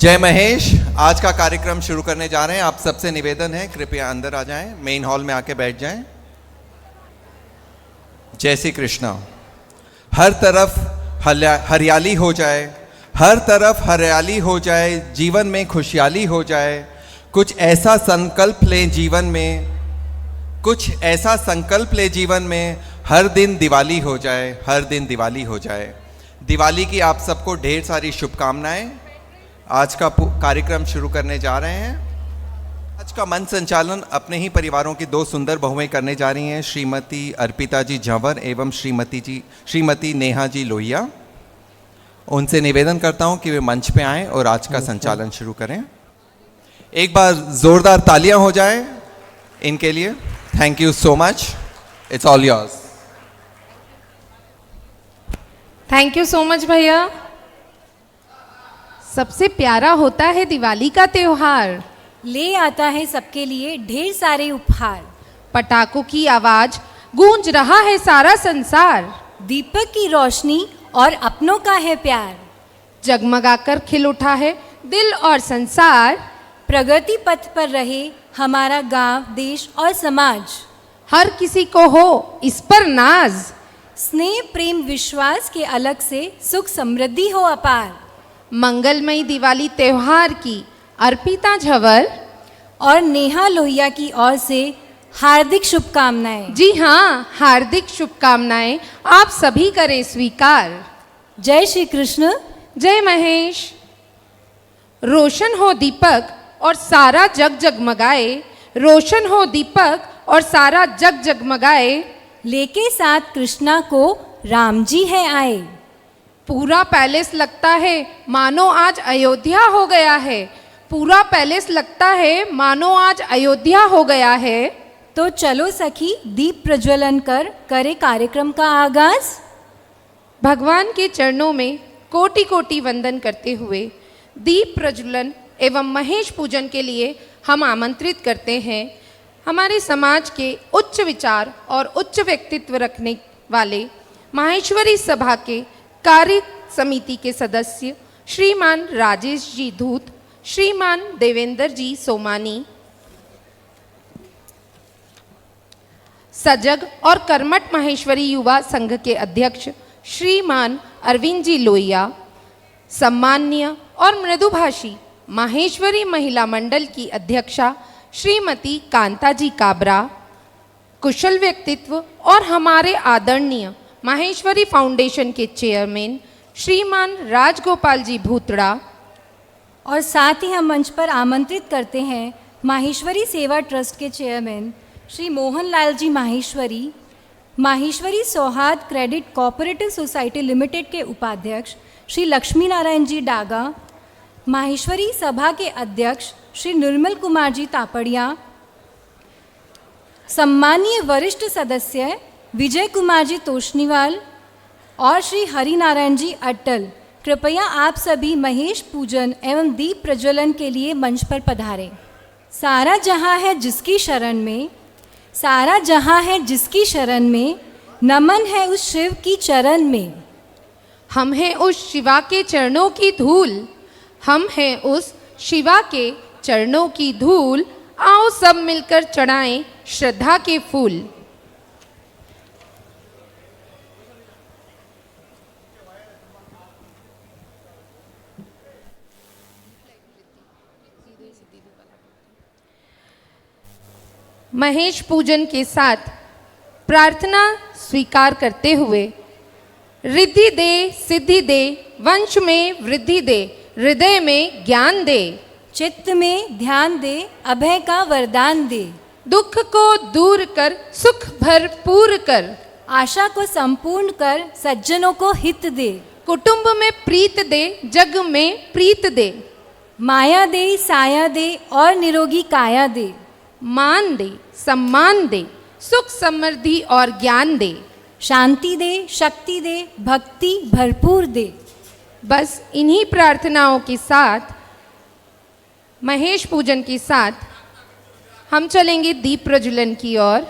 जय महेश। आज का कार्यक्रम शुरू करने जा रहे हैं। आप सबसे निवेदन है कृपया अंदर आ जाएं, मेन हॉल में आके बैठ जाएं। जय श्री कृष्णा। हर तरफ हरियाली हो जाए, हर तरफ हरियाली हो जाए, जीवन में खुशहाली हो जाए। कुछ ऐसा संकल्प लें जीवन में, कुछ ऐसा संकल्प ले जीवन में, हर दिन दिवाली हो जाए, हर दिन दिवाली हो जाए। दिवाली की आप सबको ढेर सारी शुभकामनाएं। आज का कार्यक्रम शुरू करने जा रहे हैं। आज का मंच संचालन अपने ही परिवारों की दो सुंदर बहुएं करने जा रही हैं, श्रीमती अर्पिता जी झंवर एवं श्रीमती नेहा जी लोहिया। उनसे निवेदन करता हूं कि वे मंच पे आएं और आज का संचालन शुरू करें। एक बार जोरदार तालियां हो जाएं इनके लिए। Thank you so much. It's all yours. Thank you so much भैया। सबसे प्यारा होता है दिवाली का त्योहार, ले आता है सबके लिए ढेर सारे उपहार। पटाखों की आवाज गूंज रहा है सारा संसार, दीपक की रोशनी और अपनों का है प्यार। जगमगाकर खिल उठा है दिल और संसार, प्रगति पथ पर रहे हमारा गांव, देश और समाज। हर किसी को हो इस पर नाज, स्नेह प्रेम विश्वास के अलग से सुख समृद्धि हो अपार। मंगलमयी दिवाली त्योहार की अर्पिता झंवर और नेहा लोहिया की ओर से हार्दिक शुभकामनाएं। जी हाँ, हार्दिक शुभकामनाएं आप सभी करें स्वीकार। जय श्री कृष्ण। जय महेश। रोशन हो दीपक और सारा जग जगमगाए, रोशन हो दीपक और सारा जग जगमगाए। लेके साथ कृष्णा को राम जी है आए। पूरा पैलेस लगता है मानो आज अयोध्या हो गया है, पूरा पैलेस लगता है मानो आज अयोध्या हो गया है। तो चलो सखी दीप प्रज्वलन कर करे कार्यक्रम का आगाज। भगवान के चरणों में कोटि कोटि वंदन करते हुए दीप प्रज्वलन एवं महेश पूजन के लिए हम आमंत्रित करते हैं हमारे समाज के उच्च विचार और उच्च व्यक्तित्व रखने वाले माहेश्वरी सभा के कार्य समिति के सदस्य श्रीमान राजेश जी धूत, श्रीमान देवेंद्र जी सोमानी, सजग और कर्मठ माहेश्वरी युवा संघ के अध्यक्ष श्रीमान अरविंद जी लोहिया, सम्मान्य और मृदुभाषी माहेश्वरी महिला मंडल की अध्यक्षा श्रीमती कांता जी काबरा, कुशल व्यक्तित्व और हमारे आदरणीय माहेश्वरी फाउंडेशन के चेयरमैन श्रीमान राजगोपाल जी भूतड़ा। और साथ ही हम मंच पर आमंत्रित करते हैं माहेश्वरी सेवा ट्रस्ट के चेयरमैन श्री मोहन लाल जी माहेश्वरी, माहेश्वरी सौहार्द क्रेडिट कोऑपरेटिव सोसाइटी लिमिटेड के उपाध्यक्ष श्री लक्ष्मी नारायण जी डागा, माहेश्वरी सभा के अध्यक्ष श्री निर्मल कुमार जी तापड़िया, सम्मानीय वरिष्ठ सदस्य विजय कुमार जी तोशनीवाल और श्री हरि नारायण जी अट्टल। कृपया आप सभी महेश पूजन एवं दीप प्रज्वलन के लिए मंच पर पधारें। सारा जहाँ है जिसकी शरण में, सारा जहाँ है जिसकी शरण में, नमन है उस शिव की चरण में। हम हैं उस शिवा के चरणों की धूल, हम हैं उस शिवा के चरणों की धूल। आओ सब मिलकर चढ़ाएं श्रद्धा के फूल। महेश पूजन के साथ प्रार्थना स्वीकार करते हुए रिद्धि दे सिद्धि दे, वंश में वृद्धि दे, हृदय में ज्ञान दे, चित्त में ध्यान दे, अभय का वरदान दे। दुख को दूर कर सुख भरपूर कर, आशा को संपूर्ण कर सज्जनों को हित दे। कुटुंब में प्रीत दे, जग में प्रीत दे, माया दे साया दे और निरोगी काया दे। मान दे सम्मान दे, सुख समृद्धि और ज्ञान दे, शांति दे शक्ति दे, भक्ति भरपूर दे। बस इन्हीं प्रार्थनाओं के साथ महेश पूजन के साथ हम चलेंगे दीप प्रज्वलन की ओर।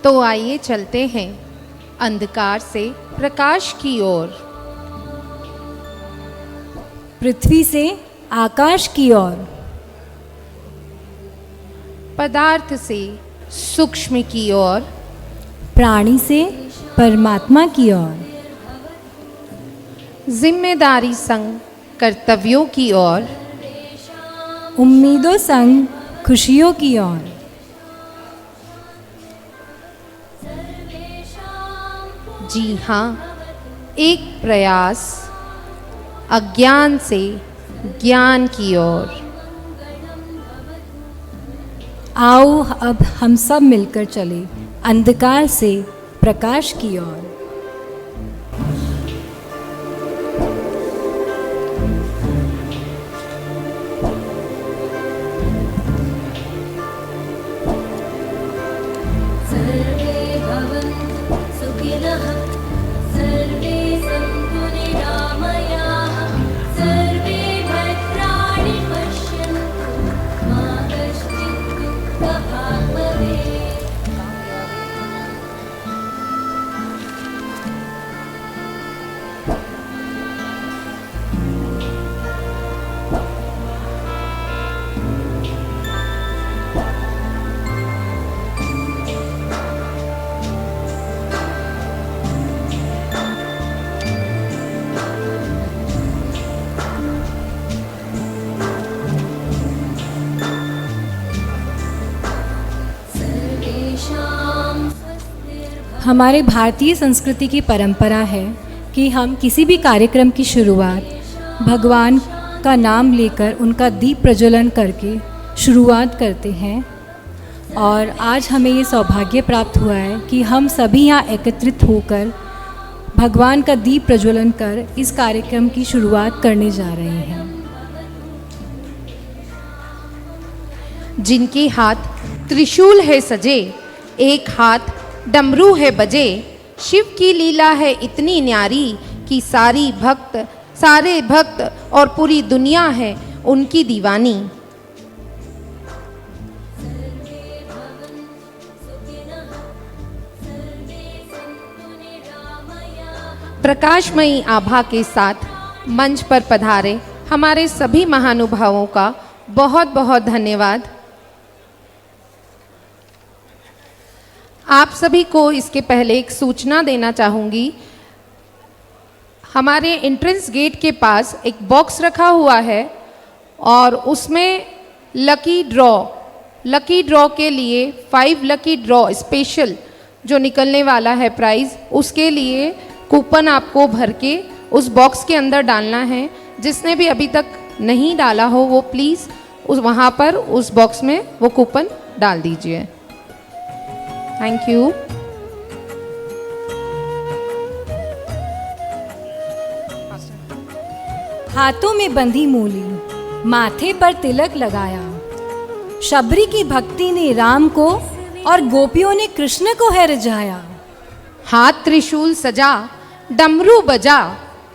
तो आइए चलते हैं अंधकार से प्रकाश की ओर, पृथ्वी से आकाश की ओर, पदार्थ से सूक्ष्म की ओर, प्राणी से परमात्मा की ओर, जिम्मेदारी संग कर्तव्यों की ओर, उम्मीदों संग खुशियों की ओर। जी हाँ, एक प्रयास अज्ञान से ज्ञान की ओर। आओ अब हम सब मिलकर चले अंधकार से प्रकाश की ओर। सर्वे भवन्तु सुखिनः, सर्वे सन्तु निरामयाः, सर्वे भद्राणि पश्यन्तु, मा कश्चित् दुःखभाग् भवेत्। सर्वेषां स्वस्तिर्भवतु। हमारे भारतीय संस्कृति की परंपरा है कि हम किसी भी कार्यक्रम की शुरुआत भगवान का नाम लेकर उनका दीप प्रज्वलन करके शुरुआत करते हैं। और आज हमें ये सौभाग्य प्राप्त हुआ है कि हम सभी यहाँ एकत्रित होकर भगवान का दीप प्रज्वलन कर इस कार्यक्रम की शुरुआत करने जा रहे हैं। जिनके हाथ त्रिशूल है सजे, एक हाथ डमरू है बजे, शिव की लीला है इतनी न्यारी कि सारे भक्त और पूरी दुनिया है उनकी दीवानी। प्रकाशमयी आभा के साथ मंच पर पधारे हमारे सभी महानुभावों का बहुत बहुत धन्यवाद। आप सभी को इसके पहले एक सूचना देना चाहूँगी। हमारे एंट्रेंस गेट के पास एक बॉक्स रखा हुआ है और उसमें लकी ड्रॉ के लिए 5 लकी ड्रॉ स्पेशल जो निकलने वाला है प्राइज़, उसके लिए कूपन आपको भर के उस बॉक्स के अंदर डालना है। जिसने भी अभी तक नहीं डाला हो वो प्लीज़ वहाँ पर उस बॉक्स में वो कूपन डाल दीजिए। Thank you. हाथों में बंधी मूली, माथे पर तिलक लगाया, शबरी की भक्ति ने राम को और गोपियों ने कृष्ण को है रिझाया। हाथ त्रिशूल सजा, डमरू बजा,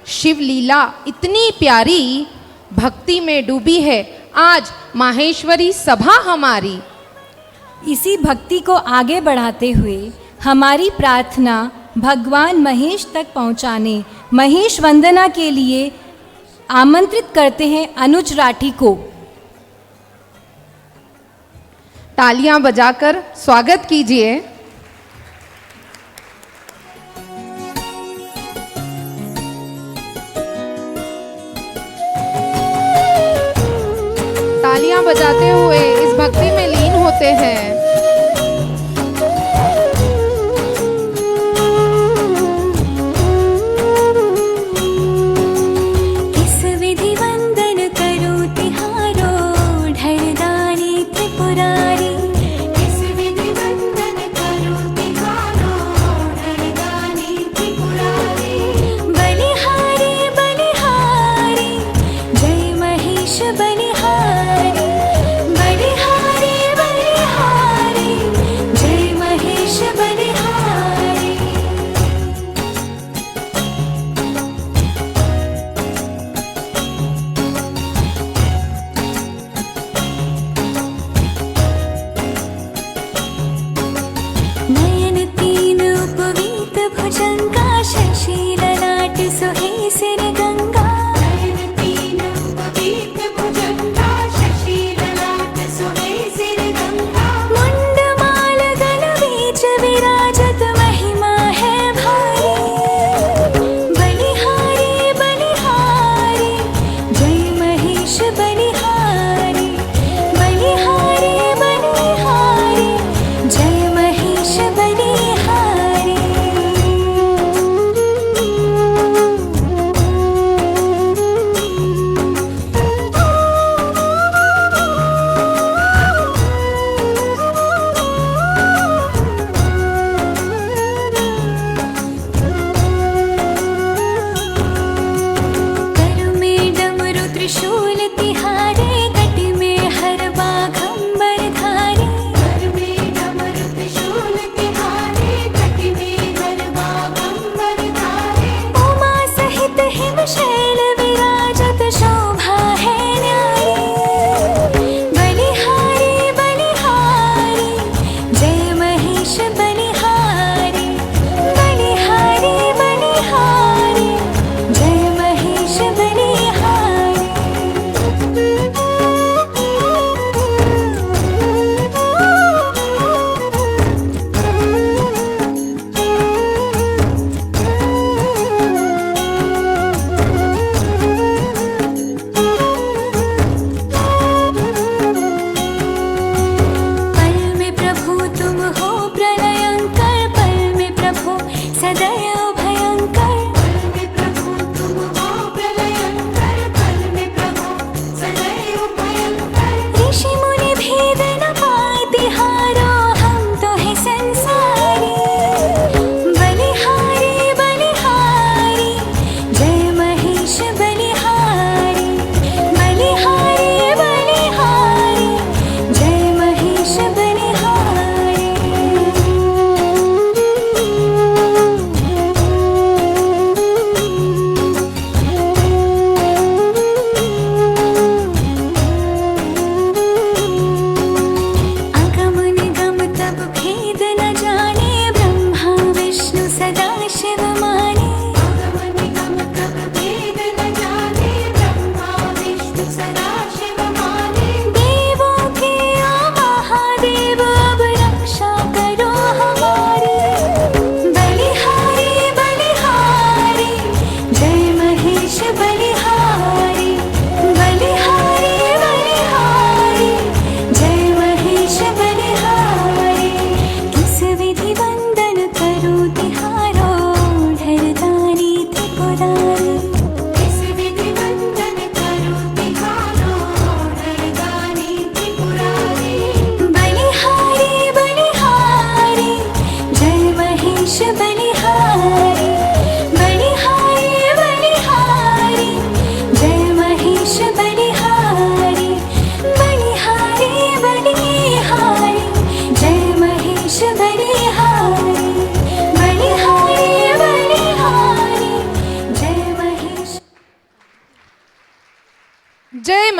शिव लीला इतनी प्यारी, भक्ति में डूबी है आज माहेश्वरी सभा हमारी। इसी भक्ति को आगे बढ़ाते हुए हमारी प्रार्थना भगवान महेश तक पहुंचाने महेश वंदना के लिए आमंत्रित करते हैं अनुज राठी को। तालियां बजाकर स्वागत कीजिए। तालियां बजाते हुए इस भक्ति में लीन होते हैं। किस विधि वंदन करो तिहारो, ढरदानी त्रिपुरारी। किस विधि वंदन करो तिहारो, ढरदानी त्रिपुरारी। बलिहारी बलिहारी, जय महेश बलिहारी। बलिहारी बलिहारी,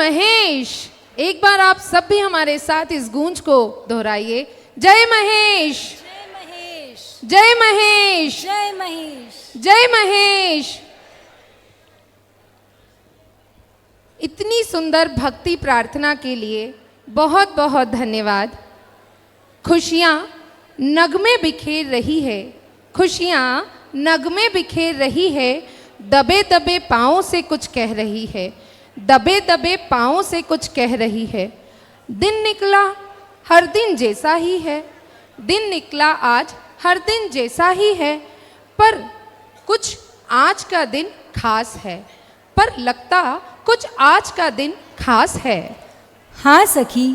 महेश। एक बार आप सब भी हमारे साथ इस गूंज को दोहराइए, जय महेश, जय महेश, जय महेश, जय महेश। जय महेश। इतनी सुंदर भक्ति प्रार्थना के लिए बहुत बहुत धन्यवाद। खुशियाँ नगमे बिखेर रही है, खुशियाँ नगमे बिखेर रही है, दबे दबे पाँव से कुछ कह रही है, दबे दबे पाँव से कुछ कह रही है। दिन निकला हर दिन जैसा ही है, दिन निकला आज हर दिन जैसा ही है, पर कुछ आज का दिन खास है, पर लगता कुछ आज का दिन खास है। हाँ सखी,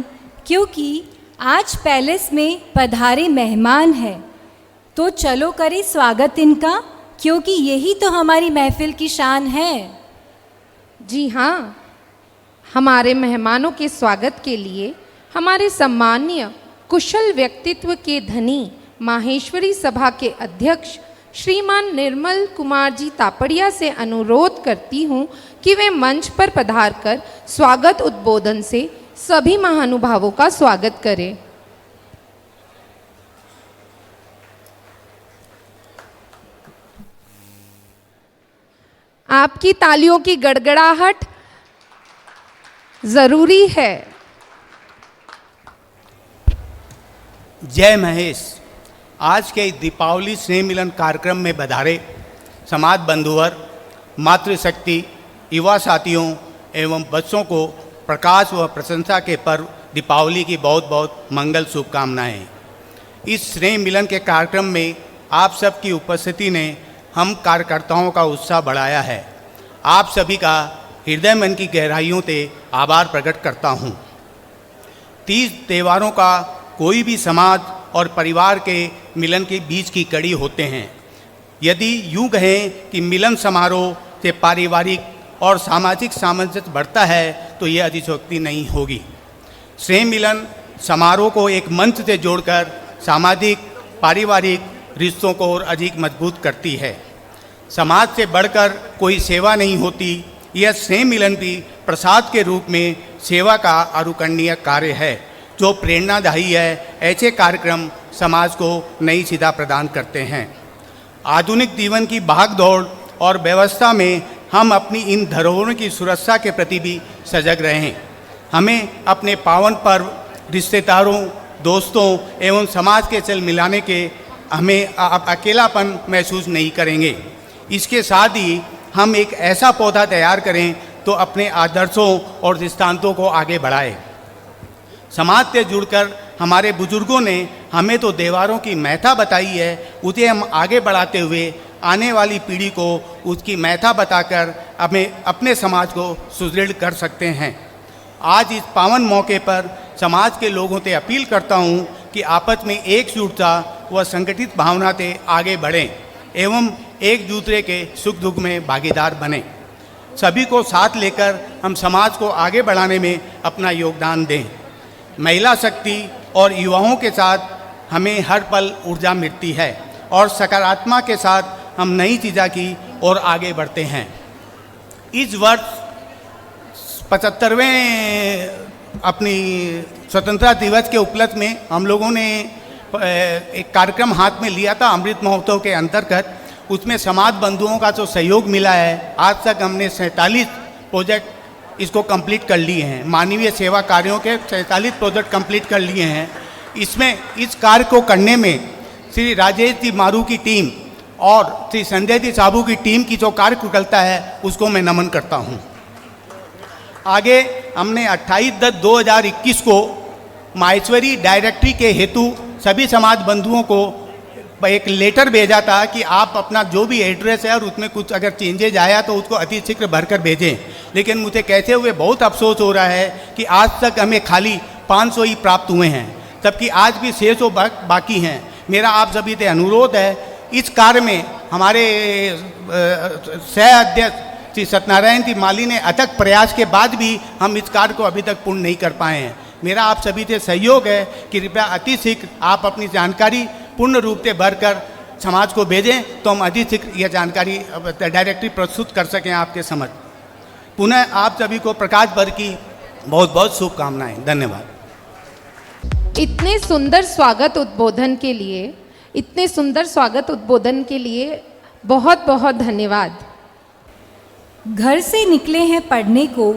क्योंकि आज पैलेस में पधारे मेहमान हैं, तो चलो करें स्वागत इनका, क्योंकि यही तो हमारी महफिल की शान है। जी हाँ, हमारे मेहमानों के स्वागत के लिए हमारे सम्माननीय कुशल व्यक्तित्व के धनी माहेश्वरी सभा के अध्यक्ष श्रीमान निर्मल कुमार जी तापड़िया से अनुरोध करती हूँ कि वे मंच पर पधारकर स्वागत उद्बोधन से सभी महानुभावों का स्वागत करें। आपकी तालियों की गड़गड़ाहट जरूरी है। जय महेश। आज के दीपावली स्नेह मिलन कार्यक्रम में बधारे समाज बंधुवर, मातृशक्ति, युवा साथियों एवं बच्चों को प्रकाश व प्रशंसा के पर्व दीपावली की बहुत बहुत मंगल शुभकामनाएं। इस स्नेह मिलन के कार्यक्रम में आप सबकी उपस्थिति ने हम कार्यकर्ताओं का उत्साह बढ़ाया है। आप सभी का हृदय मन की गहराइयों से आभार प्रकट करता हूँ। तीज त्योहारों का कोई भी समाज और परिवार के मिलन के बीच की कड़ी होते हैं। यदि यूँ कहें कि मिलन समारोह से पारिवारिक और सामाजिक सामंजस्य बढ़ता है तो यह अतिशयोक्ति नहीं होगी। स्नेह मिलन समारोह को एक मंच से जोड़कर सामाजिक पारिवारिक रिश्तों को और अधिक मजबूत करती है। समाज से बढ़कर कोई सेवा नहीं होती। यह स्नेह मिलन भी प्रसाद के रूप में सेवा का अनुकरणीय कार्य है जो प्रेरणादायी है। ऐसे कार्यक्रम समाज को नई सीधा प्रदान करते हैं। आधुनिक जीवन की भागदौड़ और व्यवस्था में हम अपनी इन धरोहरों की सुरक्षा के प्रति भी सजग रहें। हमें अपने पावन पर्व रिश्तेदारों, दोस्तों एवं समाज के चल मिलाने के हमें अकेलापन महसूस नहीं करेंगे। इसके साथ ही हम एक ऐसा पौधा तैयार करें तो अपने आदर्शों और दृष्टांतों को आगे बढ़ाएं। समाज से जुड़कर हमारे बुजुर्गों ने हमें तो त्योहारों की महत्ता बताई है, उसे हम आगे बढ़ाते हुए आने वाली पीढ़ी को उसकी महत्ता बताकर हमें अपने समाज को सुदृढ़ कर सकते हैं। आज इस पावन मौके पर समाज के लोगों से अपील करता हूँ कि आपस में एकजुटता व संगठित भावना से आगे बढ़ें एवं एक दूसरे के सुख दुख में भागीदार बनें। सभी को साथ लेकर हम समाज को आगे बढ़ाने में अपना योगदान दें। महिला शक्ति और युवाओं के साथ हमें हर पल ऊर्जा मिलती है और सकारात्मक के साथ हम नई चीज़ों की ओर आगे बढ़ते हैं। इस वर्ष 75वें अपनी स्वतंत्रता दिवस के उपलक्ष्य में हम लोगों ने एक कार्यक्रम हाथ में लिया था अमृत महोत्सव के अंतर्गत। उसमें समाज बंधुओं का जो सहयोग मिला है, आज तक हमने 47 प्रोजेक्ट इसको कंप्लीट कर लिए हैं। मानवीय सेवा कार्यों के 47 प्रोजेक्ट कंप्लीट कर लिए हैं। इसमें इस कार्य को करने में श्री राजेश जी मारू की टीम और श्री संजय जी साबू की टीम की जो कार्य कुशलता है उसको मैं नमन करता हूँ। आगे हमने 28/10/2021 को माहेश्वरी डायरेक्टरी के हेतु सभी समाज बंधुओं को एक लेटर भेजा था कि आप अपना जो भी एड्रेस है और उसमें कुछ अगर चेंजेज आया तो उसको अति शीघ्र भरकर भेजें। लेकिन मुझे कहते हुए बहुत अफसोस हो रहा है कि आज तक हमें खाली 500 ही प्राप्त हुए हैं, जबकि आज भी 600 बाकी हैं। मेरा आप सभी से अनुरोध है, इस कार्य में हमारे सह अध्यक्ष श्री सत्यनारायण जी माली ने अथक प्रयास के बाद भी हम इस कार्य को अभी तक पूर्ण नहीं कर पाए हैं। मेरा आप सभी से सहयोग है कि कृपया अति शीघ्र आप अपनी जानकारी पूर्ण रूप से भरकर समाज को भेजें तो हम अति शीघ्र यह जानकारी डायरेक्टरी प्रस्तुत कर सकें आपके समझ। पुनः आप सभी को प्रकाश भर की बहुत बहुत शुभकामनाएं। धन्यवाद। इतने सुंदर स्वागत उद्बोधन के लिए बहुत बहुत धन्यवाद। घर से निकले हैं पढ़ने को,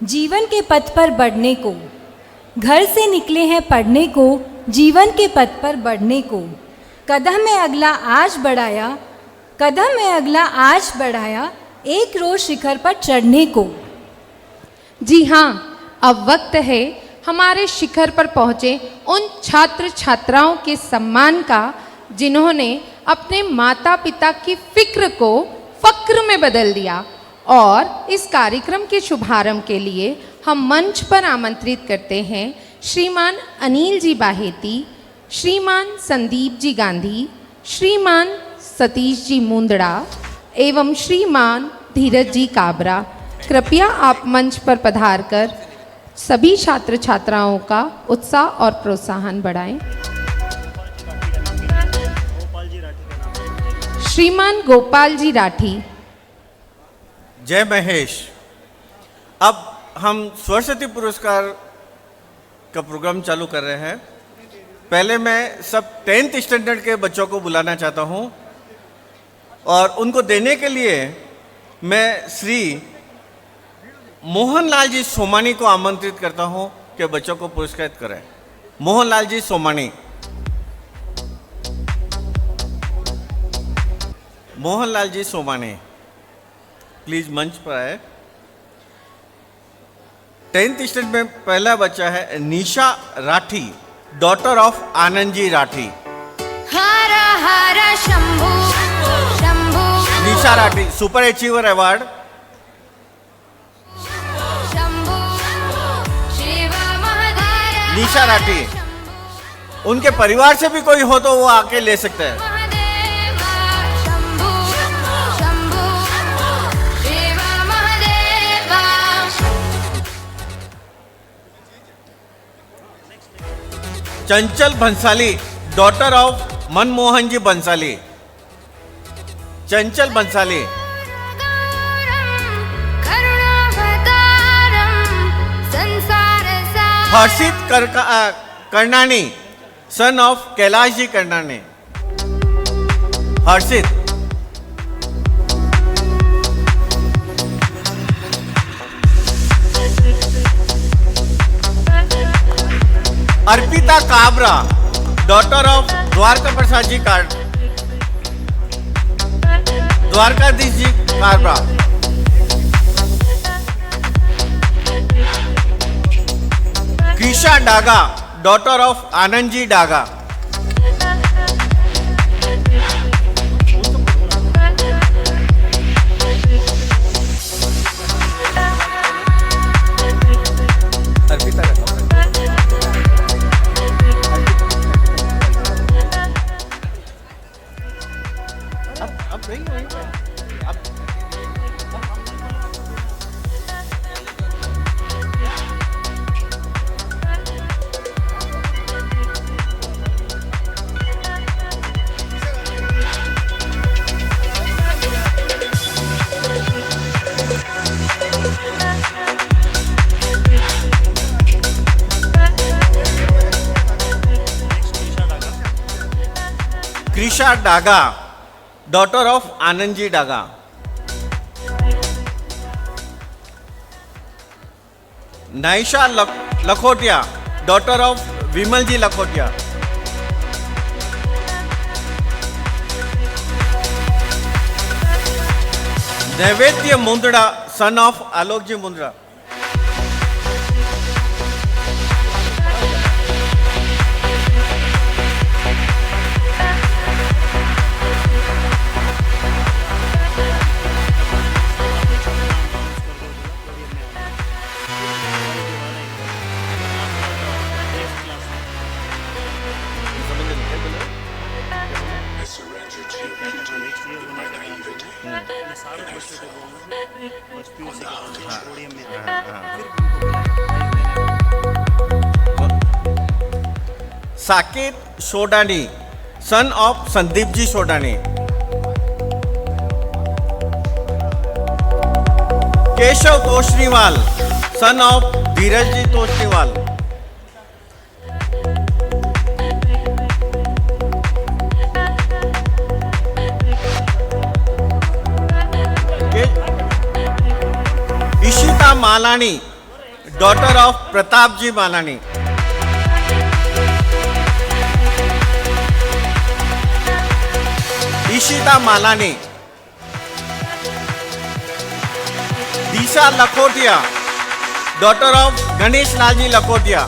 जीवन के पथ पर बढ़ने को। घर से निकले हैं पढ़ने को, जीवन के पथ पर बढ़ने को। कदम में अगला आज बढ़ाया, एक रोज शिखर पर चढ़ने को। जी हाँ, अब वक्त है हमारे शिखर पर पहुँचे उन छात्र छात्राओं के सम्मान का जिन्होंने अपने माता पिता की फिक्र को फक्र में बदल दिया। और इस कार्यक्रम के शुभारंभ के लिए हम मंच पर आमंत्रित करते हैं श्रीमान अनिल जी बाहेती, श्रीमान संदीप जी गांधी, श्रीमान सतीश जी मुंदड़ा एवं श्रीमान धीरज जी काबरा। कृपया आप मंच पर पधारकर सभी छात्र छात्राओं का उत्साह और प्रोत्साहन बढ़ाएं। श्रीमान गोपाल जी राठी। जय महेश। अब हम सरस्वती पुरस्कार का प्रोग्राम चालू कर रहे हैं। पहले मैं सब 10th स्टैंडर्ड के बच्चों को बुलाना चाहता हूं और उनको देने के लिए मैं श्री मोहनलाल जी सोमानी को आमंत्रित करता हूं कि बच्चों को पुरस्कृत करें। मोहनलाल जी सोमानी। मोहनलाल जी सोमानी प्लीज मंच पर आए। 10th स्टैंडर्ड में पहला बच्चा है निशा राठी, डॉटर ऑफ आनंद जी राठी। हर हर Shambhu Shambhu Nisha Rathi super achiever award. Shambhu Shiv Mahadev Nisha Rathi, उनके परिवार से भी कोई हो तो वो आके ले सकते हैं। Mahadev Shambhu Shambhu Shiv Mahadev. Chanchal Bhansali, daughter of Manmohan ji Bansali. Chanchal Bansali. Harshit Karnani, son of Kailash ji Karnani. Harshit. Arpita Kabra, daughter of Dwarka Prasad ji Dwarkadhish ji Kabra. Krisha Daga, daughter of Anand ji Daga. Krisha Daga, daughter of Anand ji Daga. Naisha Lakhotia, daughter of Vimal ji Lakhotia. Naivedya Mundra, son of Alok ji Mundra. Saket Sodani, son of Sandeep ji Sodani. Keshav Toshniwal, son of Dheeraj ji Toshniwal. Ishita Malani, daughter of Pratap ji Malani. Ishita Malani. Disha Lakhotia, daughter of Ganesh Lal ji Lakhotia.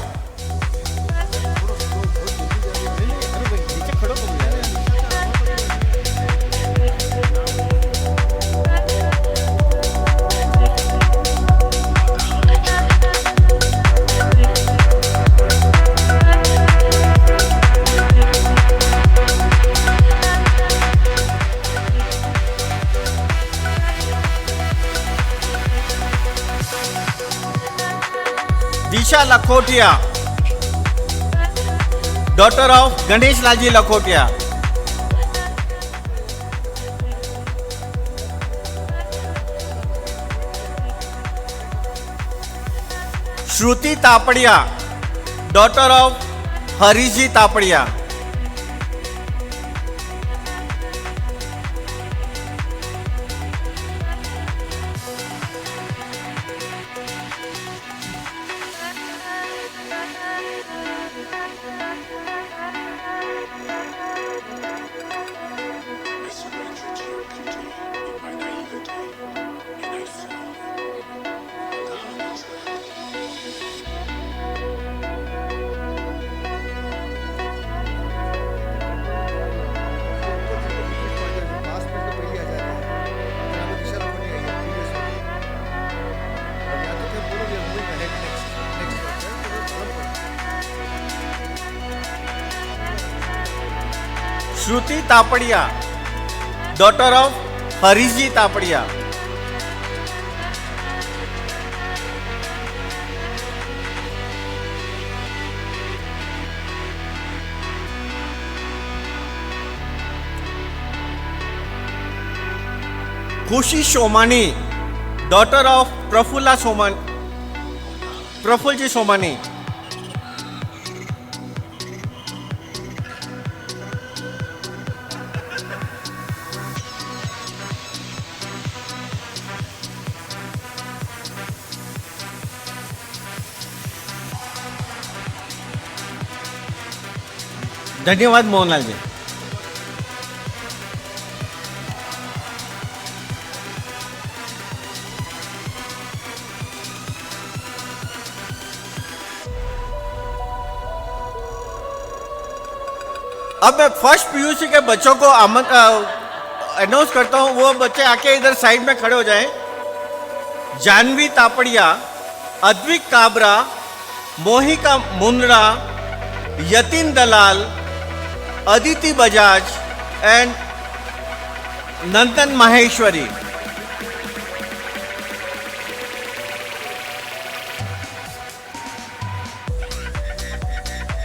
Disha Lakhotia, daughter of Ganesh Lal ji Lakhotia. Shruti Tapadia, daughter of Harish ji Tapadia. Shruti Tapadia, daughter of Harish ji Tapadia. Khushi Somani, daughter of Prafull ji Somani. धन्यवाद मोहनलाल जी। अब मैं first PUC के बच्चों को announce करता हूं, वो बच्चे आके इधर साइड में खड़े हो जाएं। जानवी तापड़िया, अद्विक काबरा, मोहिका मुंद्रा, यतीन दलाल, अदिति बजाज एंड नंदन माहेश्वरी।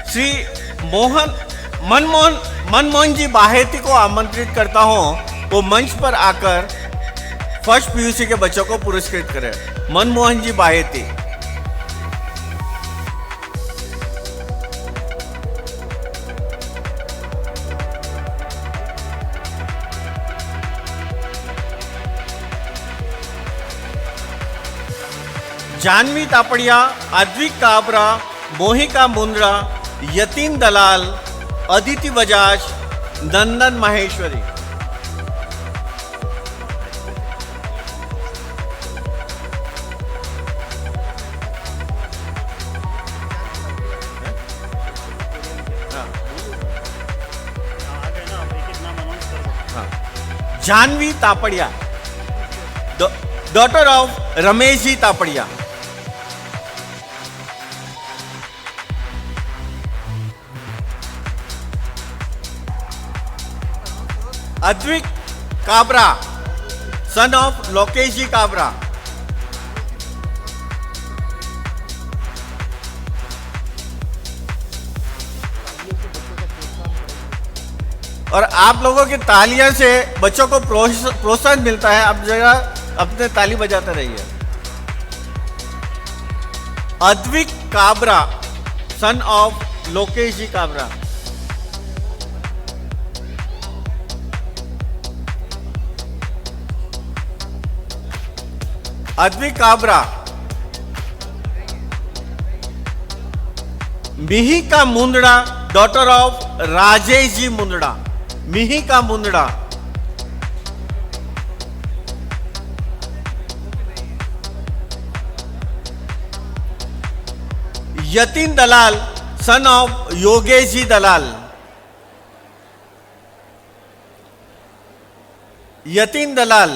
श्री मनमोहन जी बाहेती को आमंत्रित करता हूं, वो मंच पर आकर फर्स्ट पीयूसी के बच्चों को पुरस्कृत करें। Manmohan ji Baheti. Janvi Tapadia, Advik Kabra, Mohika Mundra, Yatin Dalal, Aditi Bajaj, Nandan Maheshwari. Janvi Tapadia, daughter of Ramesh ji Tapadia. Advik Kabra, son of Lokesh ji Kabra. और आप लोगों की तालियां से बच्चों को प्रोत्साहन मिलता है। अब जरा अपने ताली बजाते रहिए। Advik Kabra son of Lokesh ji Kabra. Advik Kabra. Mihika Mundada daughter of Rajesh ji Mundada. Mihika Mundada. Yatin Dalal son of Yogesh ji Dalal. Yatin Dalal.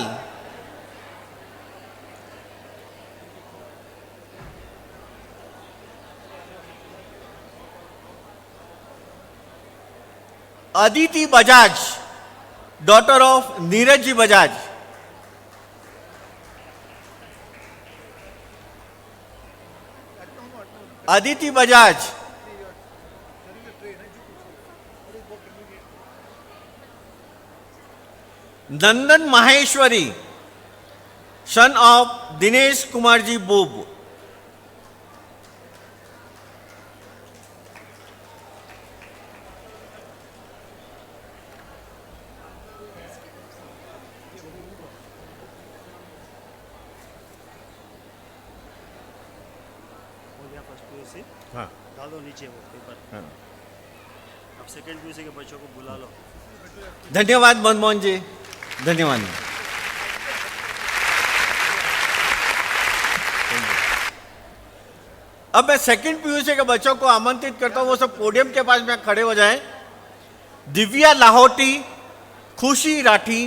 Aditi Bajaj daughter of Neeraj ji Bajaj. Aditi Bajaj. Nandan Maheshwari son of Dinesh Kumar ji Boob. हाँ डालो नीचे वो पेपर। हाँ। अब सेकंड पीयूसी के बच्चों को बुला लो। धन्यवाद मनमोहन जी, धन्यवाद। अब मैं सेकंड पीयूसी के बच्चों को आमंत्रित करता हूं, वो सब पोडियम के पास में खड़े हो जाएं। दिव्या लाहौटी, खुशी राठी,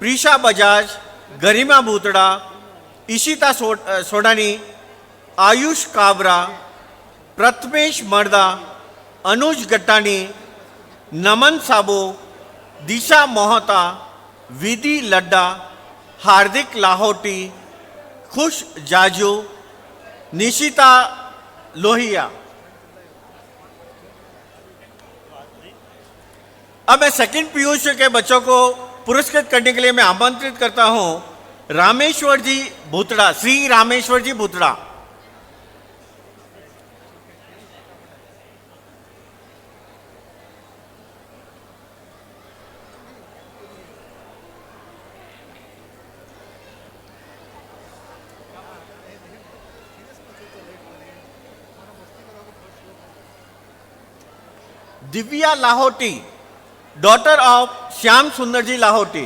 प्रीशा बजाज, गरिमा भूतड़ा, इशिता सोडानी, आयुष काबरा, प्रथमेश मर्दा, अनुज गट्टानी, नमन साबो, दिशा मोहता, विधि लड्डा, हार्दिक लाहौटी, खुश जाजू, निशिता लोहिया। अब मैं सेकंड पीयूष के बच्चों को पुरस्कृत करने के लिए मैं आमंत्रित करता हूं Rameshwar ji Bhutada, Shri Rameshwar ji Bhutada. Divya Lahoti daughter of Shyam Sundar ji Lahoti.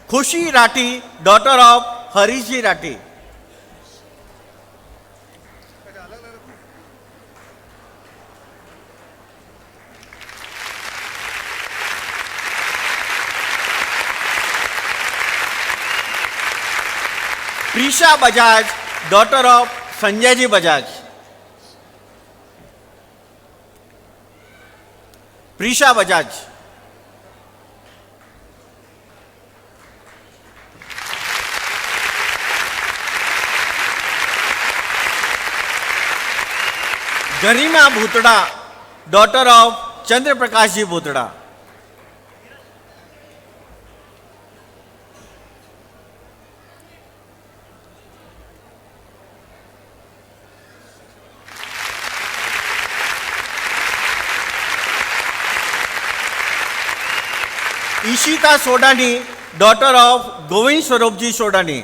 Khushi Rathi daughter of Harish ji Rathi. Preesha Bajaj daughter of Sanjay ji Bajaj. Preesha Bajaj. Garima Bhutada daughter of Chandra Prakash ji Bhutada. Ishita Sodani daughter of Govind Swaroop ji Sodani.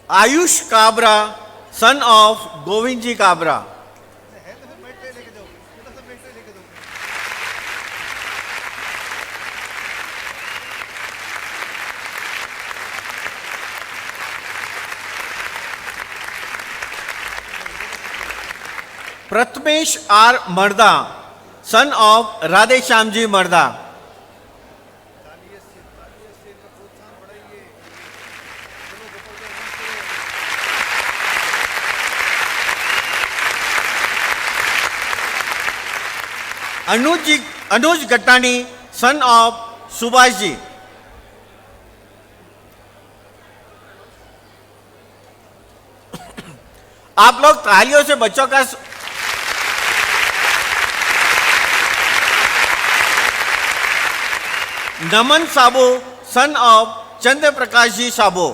Ayush Kabra son of Govind ji Kabra. Prathamesh R Marda son of Radhe Shyam ji Marda. Anuj Gattani son of Subhash ji. आप लोग तालियों से बच्चों का Naman Sabo son of Chandra Prakash ji Sabo.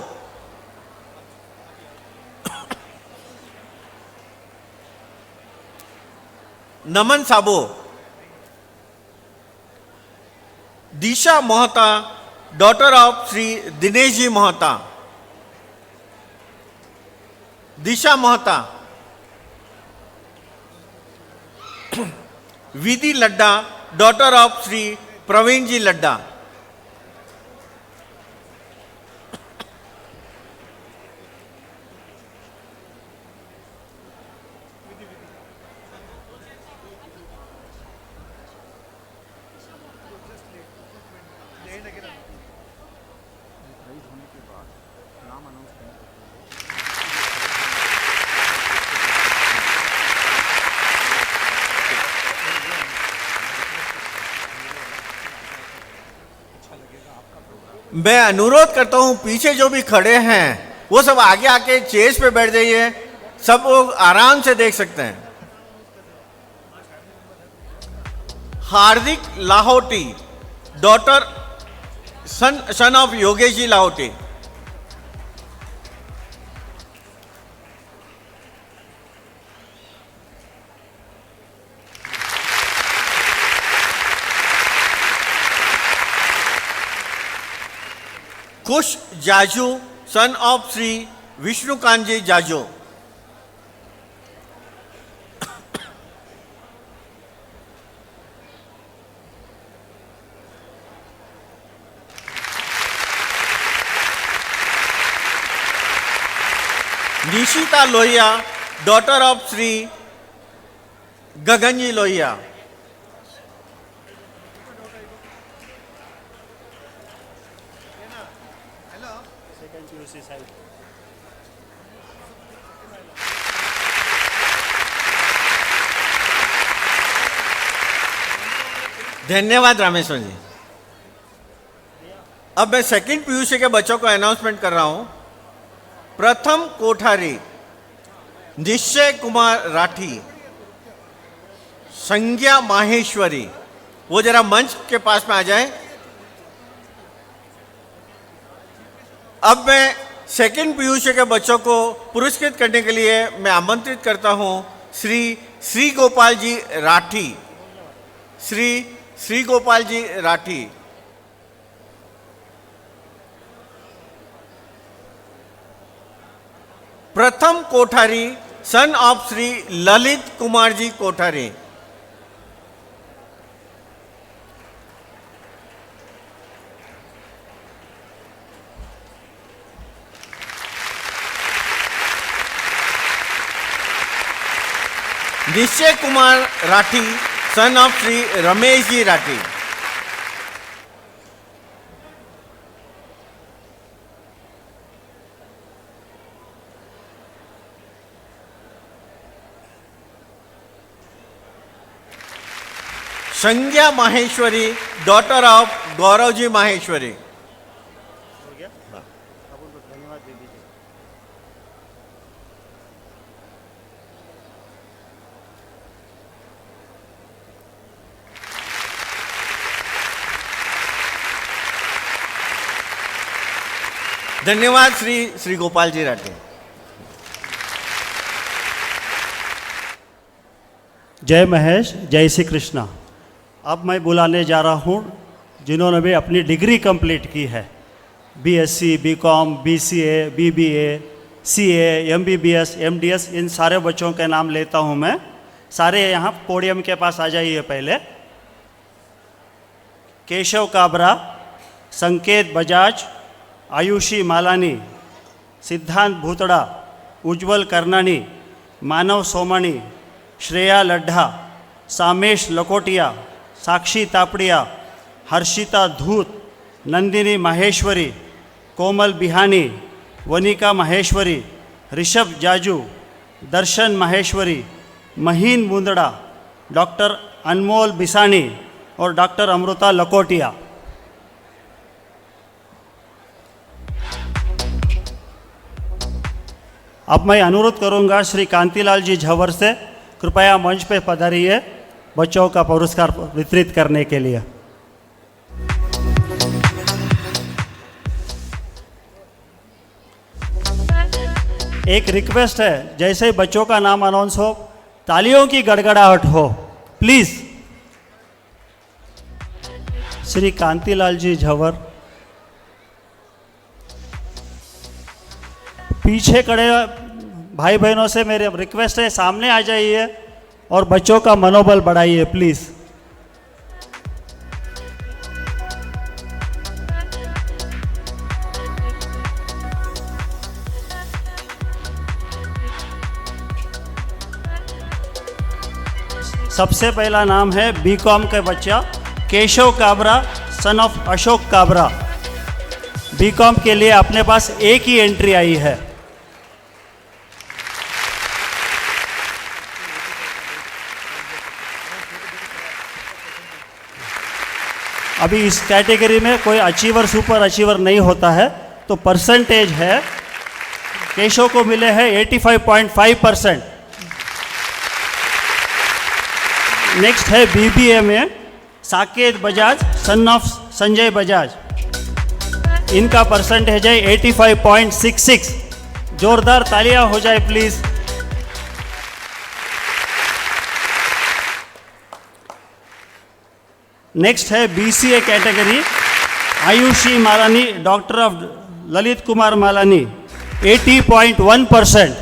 Naman Sabo. Disha Mohta daughter of Shri Dinesh ji Mohta. Disha Mohta. Vidhi Ladda daughter of Shri Praveen ji Ladda. मैं अनुरोध करता हूं पीछे जो भी खड़े हैं वो सब आगे आके चेयर्स पे बैठ जाइए, सब लोग आराम से देख सकते हैं। Hardik Lahoti daughter son of Yogesh ji Lahoti. Kush Jaju son of Shri Vishnukant ji Jaju. Nishita Lohia daughter of Shri Gagan ji Lohia. धन्यवाद रामेश्वर जी। अब मैं सेकंड पीयूसी के बच्चों को अनाउंसमेंट कर रहा हूं। प्रथम कोठारी निश्चय कुमार राठी, संज्ञा माहेश्वरी, वो जरा मंच के पास में आ जाए। अब मैं सेकंड पीयूसी के बच्चों को पुरस्कृत करने के लिए मैं आमंत्रित करता हूं श्री गोपाल जी राठी। श्री गोपाल जी राठी। प्रथम कोठारी सन ऑफ श्री ललित कुमार जी कोठारी। निश्चय कुमार राठी सन ऑफ श्री रमेश जी राठी। संज्ञा माहेश्वरी डॉटर ऑफ गौरव जी माहेश्वरी। हो गया? अब उनको धन्यवाद दे दीजिए। धन्यवाद श्री गोपाल जी राठी। जय महेश, जय श्री कृष्णा। अब मैं बुलाने जा रहा हूँ जिन्होंने भी अपनी डिग्री कंप्लीट की है, BSc, BCom, BCA, BBA, CA, MBBS, MDS, इन सारे बच्चों के नाम लेता हूँ मैं। सारे यहाँ पोडियम के पास आ जाइए पहले। केशव काबरा, संकेत बजाज, आयुषी मालानी, सिद्धांत भूतड़ा, उज्जवल करनानी, मानव सोमानी, श्रेया लड्ढा, सामेश लकोटिया, साक्षी तापड़िया, हर्षिता धूत, नंदिनी माहेश्वरी, कोमल बिहानी, वनिका माहेश्वरी, ऋषभ जाजू, दर्शन माहेश्वरी, महीन मुंदड़ा, डॉक्टर अनमोल बिसानी और डॉक्टर अमृता लकोटिया। अब मैं अनुरोध करूंगा श्री कांतिलाल जी झंवर से कृपया मंच पे पधारिए बच्चों का पुरस्कार वितरित करने के लिए। एक रिक्वेस्ट है, जैसे ही बच्चों का नाम अनाउंस हो तालियों की गड़गड़ाहट हो प्लीज। श्री कांतिलाल जी झंवर। पीछे खड़े भाई बहनों से मेरी रिक्वेस्ट है, सामने आ जाइए और बच्चों का मनोबल बढ़ाइए प्लीज। सबसे पहला नाम है बीकॉम का बच्चा Keshav Kabra son of Ashok Kabra. BCom के लिए अपने पास एक ही एंट्री आई है। अभी इस कैटेगरी में कोई अचीवर सुपर अचीवर नहीं होता है, तो परसेंटेज है केशव को मिले हैं 85.5%। नेक्स्ट है बीबीए में साकेत बजाज सन ऑफ संजय बजाज। इनका परसेंटेज है 85.66। जोरदार तालियां हो जाए प्लीज। नेक्स्ट है BCA category Ayushi Malani doctor of Lalit Kumar Malani 80.1%।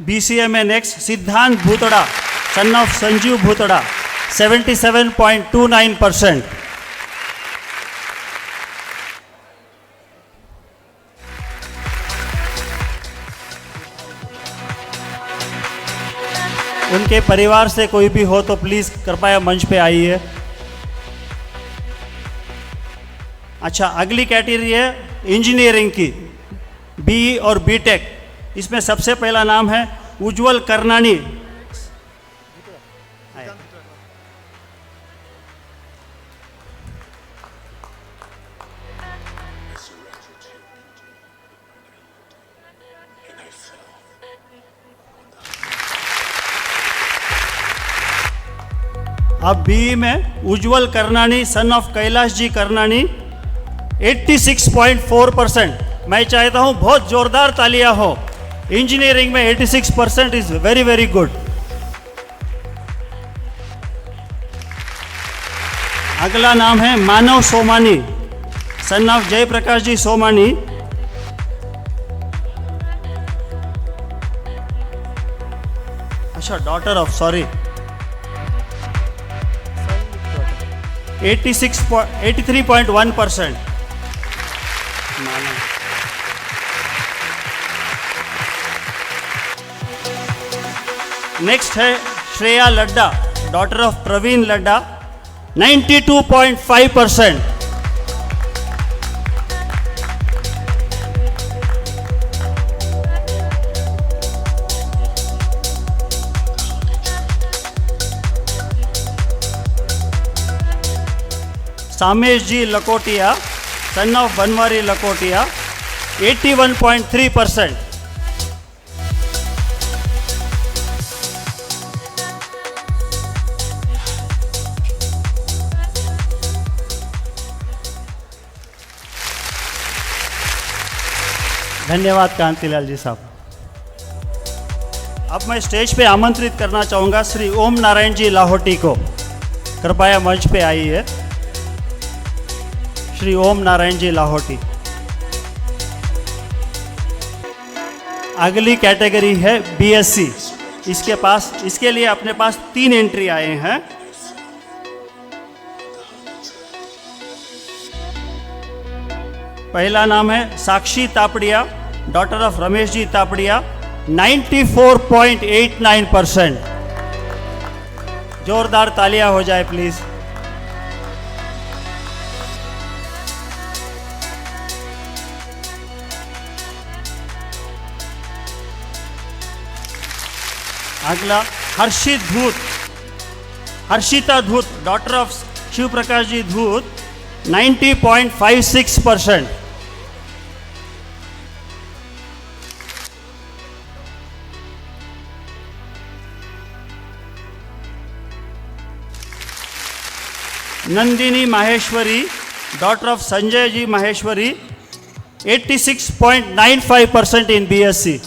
BCA में नेक्स्ट सिद्धांत भूतड़ा सन ऑफ संजीव भूतड़ा 77.29%। उनके परिवार से कोई भी हो तो प्लीज कृपया मंच पे आइए। अच्छा, अगली कैटेगरी है इंजीनियरिंग की बीई और बीटेक। इसमें सबसे पहला नाम है उज्जवल करनानी। अब बीई में उज्जवल करनानी सन ऑफ कैलाश जी करनानी 86.4%। मैं चाहता हूं बहुत जोरदार तालियां हो। इंजीनियरिंग में 86% इज वेरी वेरी गुड। अगला नाम है मानव सोमानी सन ऑफ जयप्रकाश जी सोमानी। अच्छा, डॉटर ऑफ 83.1%। नेक्स्ट है Shreya Ladda daughter of Praveen Ladda 92.5%। Samesh ji Lakotia son of Banwari Lakotia 81.3%। धन्यवाद कांतिलाल जी साहब। अब मैं स्टेज पे आमंत्रित करना चाहूँगा श्री ओम नारायण जी लाहौटी को। कृपया मंच पे आइए। श्री ओम नारायण जी लाहौटी। अगली कैटेगरी है बीएससी। इसके लिए अपने पास 3 एंट्री आए हैं। पहला नाम है साक्षी तापड़िया डॉटर ऑफ रमेश जी तापड़िया 94.89%। जोरदार तालियां हो जाए प्लीज। अगला Harshita Dhoot, daughter of Shiv Prakash ji Dhoot, 90.56%. Nandini Maheshwari, daughter of Sanjay ji Maheshwari, 86.95% in BSc.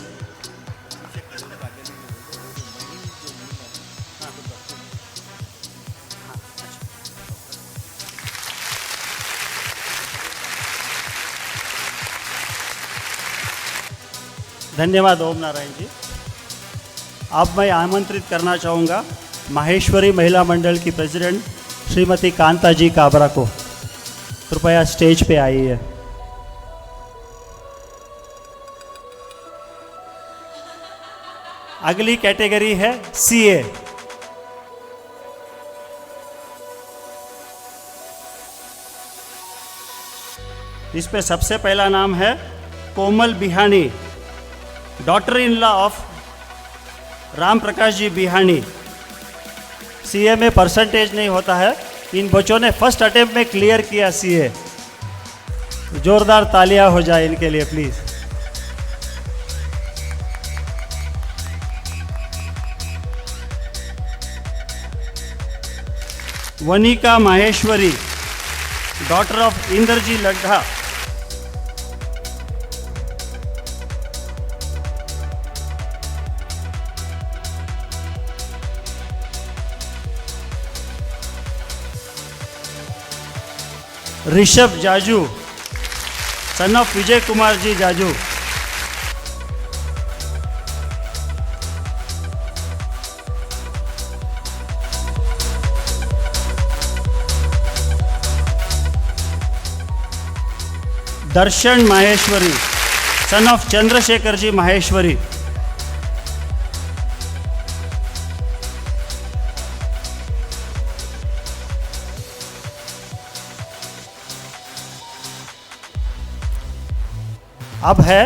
धन्यवाद ओम नारायण जी. अब मैं आमंत्रित करना चाहूँगा माहेश्वरी महिला मंडल की प्रेसिडेंट श्रीमती कांता जी काबरा को. कृपया स्टेज पे आइए. अगली कैटेगरी है CA. इस पे सबसे पहला नाम है Komal Bihani, daughter in law of Ram Prakash ji Bihani. CA में परसेंटेज नहीं होता है. इन बच्चों ने फर्स्ट अटेम्प्ट में क्लियर किया CA. जोरदार तालियां हो जाए इनके लिए please. Vanika Maheshwari, daughter of Indraji Laddha, Rishabh Jaju, son of Vijay Kumar ji Jaju, Darshan Maheshwari, son of Chandrashekhar ji Maheshwari, अब है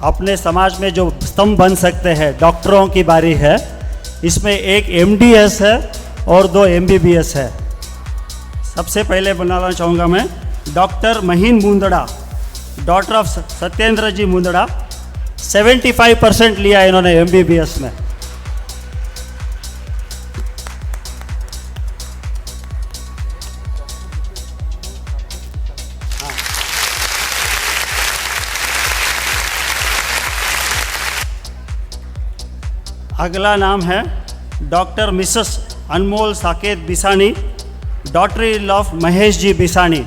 अपने समाज में जो स्तंभ बन सकते हैं, डॉक्टरों की बारी है. इसमें एक MDS है और 2 MBBS है. सबसे पहले बुलाना चाहूँगा मैं doctor Maheen Mundra, daughter of Satyendra ji Mundra. 75% लिया इन्होंने MBBS में. अगला नाम है doctor Mrs Anmol Saket Bisani, daughter in law of Mahesh ji Bisani.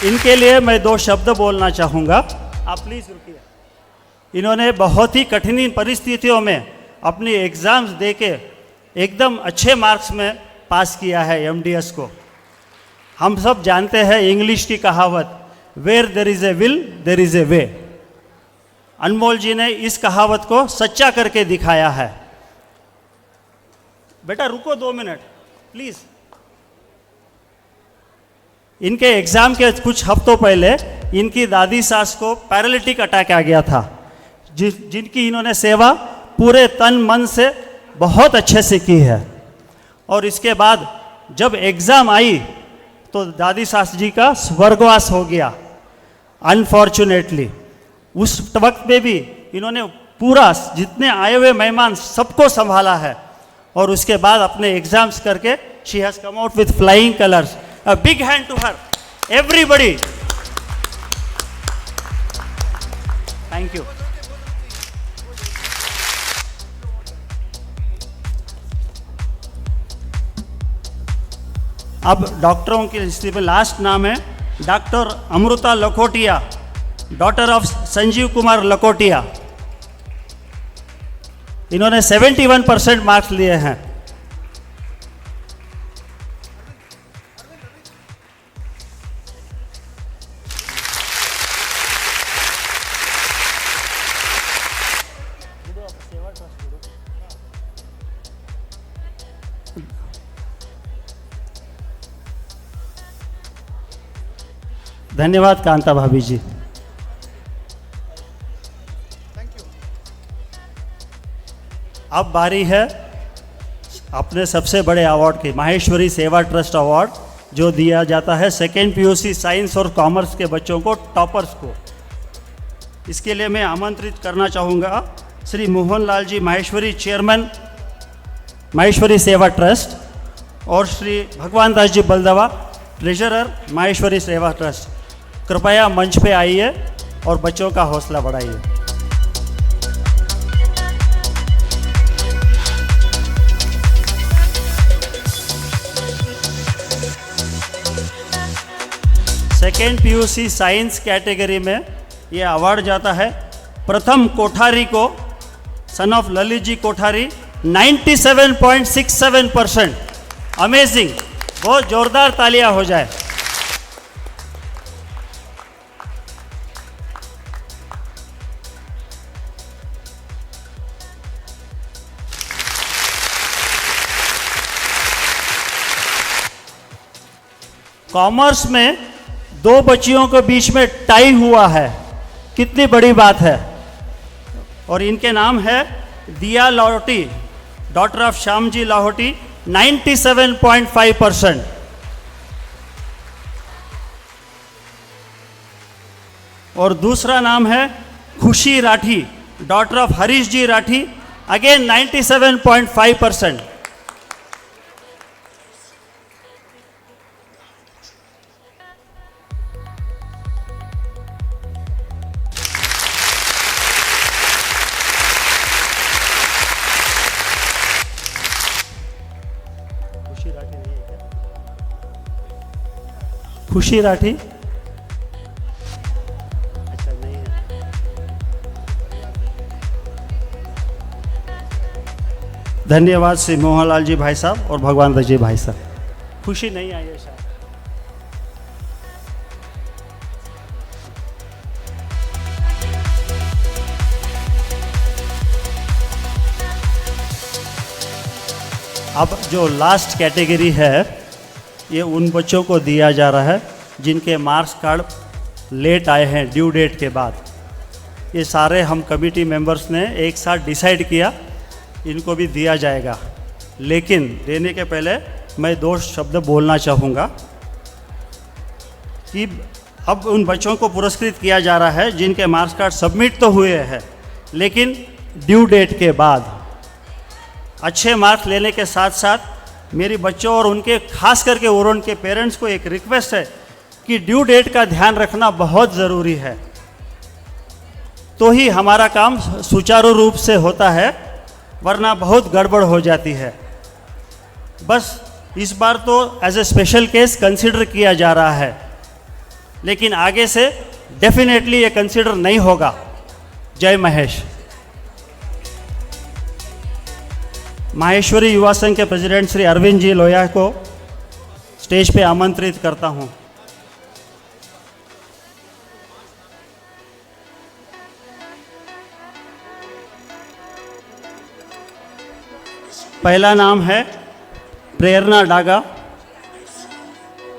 इनके लिए मैं 2 शब्द बोलना चाहूँगा. आप प्लीज रुकिए. इन्होंने बहुत ही कठिन परिस्थितियों में अपनी एग्ज़ाम्स देके एकदम अच्छे मार्क्स में पास किया है MDS को. हम सब जानते हैं इंग्लिश की कहावत, where there is a will there is a way. Anmol ji ने इस कहावत को सच्चा करके दिखाया है. बेटा रुको 2 मिनट प्लीज़. इनके एग्ज़ाम के कुछ हफ्तों पहले इनकी दादी सास को पैरालिटिक अटैक आ गया था, जिनकी इन्होंने सेवा पूरे तन मन से बहुत अच्छे से की है. और इसके बाद जब एग्ज़ाम आई तो दादी सास जी का स्वर्गवास हो गया अनफॉर्चुनेटली. उस वक्त में भी इन्होंने पूरा जितने आए हुए मेहमान सबको संभाला है. और उसके बाद अपने एग्ज़ाम्स करके she has come out with flying colours. A big hand to her everybody. Thank you. अब डॉक्टरों की लिस्ट में लास्ट नाम है doctor Amrita Lakhotia, daughter of Sanjeev Kumar Lakhotia. इन्होंने 71% मार्क्स लिए हैं. धन्यवाद कांता भाभी जी। अब बारी है अपने सबसे बड़े अवार्ड की, माहेश्वरी सेवा ट्रस्ट अवार्ड, जो दिया जाता है सेकेंड पीयूसी साइंस और कॉमर्स के बच्चों को, टॉपर्स को। इसके लिए मैं आमंत्रित करना चाहूँगा श्री मोहनलाल जी माहेश्वरी, चेयरमैन माहेश्वरी सेवा ट्रस्ट, और श्री भगवान दास जी बलदवा, ट्रेजरर माहेश्वरी सेवा ट्रस्ट। कृपया मंच पे आइए और बच्चों का हौसला बढ़ाइए। सेकेंड पीयूसी साइंस कैटेगरी में ये अवार्ड जाता है प्रथम कोठारी को, son of Lalit ji Kothari, 97.67%। Amazing, बहुत जोरदार तालियां हो जाए। कॉमर्स में दो बच्चियों के बीच में टाई हुआ है, कितनी बड़ी बात है। और इनके नाम है दिया लाहौटी, डॉटर ऑफ श्यामजी लाहौटी, 97.5%। और दूसरा नाम है Khushi Rathi, daughter of Harish ji Rathi, again 97.5%। Khushi Rathi, अच्छा नहीं है। धन्यवाद श्री मोहनलाल जी भाई साहब और भगवान दास जी भाई साहब। खुशी नहीं आई है शायद। अब जो लास्ट कैटेगरी है, ये उन बच्चों को दिया जा रहा है जिनके मार्क्स कार्ड लेट आए हैं ड्यू डेट के बाद। ये सारे हम कमेटी मेंबर्स ने एक साथ डिसाइड किया, इनको भी दिया जाएगा। लेकिन देने के पहले मैं दो शब्द बोलना चाहूँगा कि अब उन बच्चों को पुरस्कृत किया जा रहा है जिनके मार्क्स कार्ड सबमिट तो हुए हैं, लेकिन ड्यू डेट के बाद। अच्छे मार्क्स लेने के साथ साथ मेरी बच्चों और उनके खास करके और उनके पेरेंट्स को एक रिक्वेस्ट है कि ड्यू डेट का ध्यान रखना बहुत ज़रूरी है, तो ही हमारा काम सुचारू रूप से होता है, वरना बहुत गड़बड़ हो जाती है। बस इस बार तो as a special case consider किया जा रहा है, लेकिन आगे से डेफिनेटली ये कंसिडर नहीं होगा। जय महेश। माहेश्वरी युवा संघ के प्रेसिडेंट श्री अरविंद जी लोया को स्टेज पे आमंत्रित करता हूं। पहला नाम है प्रेरणा डागा,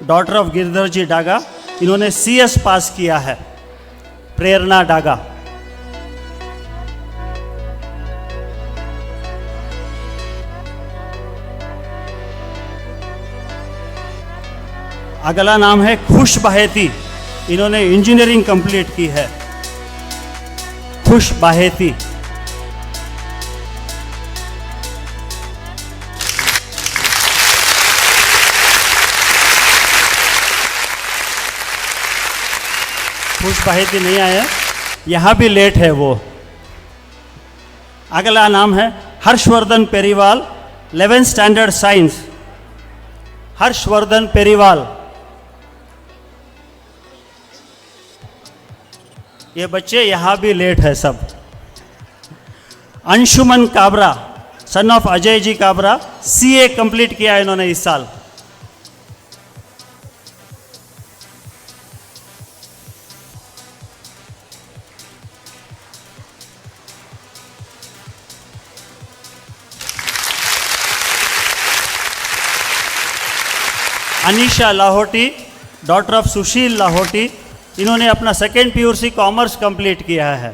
डॉटर ऑफ गिरधर जी डागा, इन्होंने CS पास किया है। प्रेरणा डागा। अगला नाम है खुश बाहेती, इन्होंने इंजीनियरिंग कंप्लीट की है। खुश बाहेती। खुश बाहेती नहीं आया, यहाँ भी लेट है वो। अगला नाम है Harshvardhan Periwal, 11th standard science. Harshvardhan Periwal. ये बच्चे यहाँ भी लेट है सब। Anshuman Kabra, son of Ajay ji Kabra, CA complete किया इन्होंने इस साल। अनीशा लाहौटी, डॉटर ऑफ सुशील लाहौटी, इन्होंने अपना सेकेंड पीयूसी कॉमर्स कंप्लीट किया है।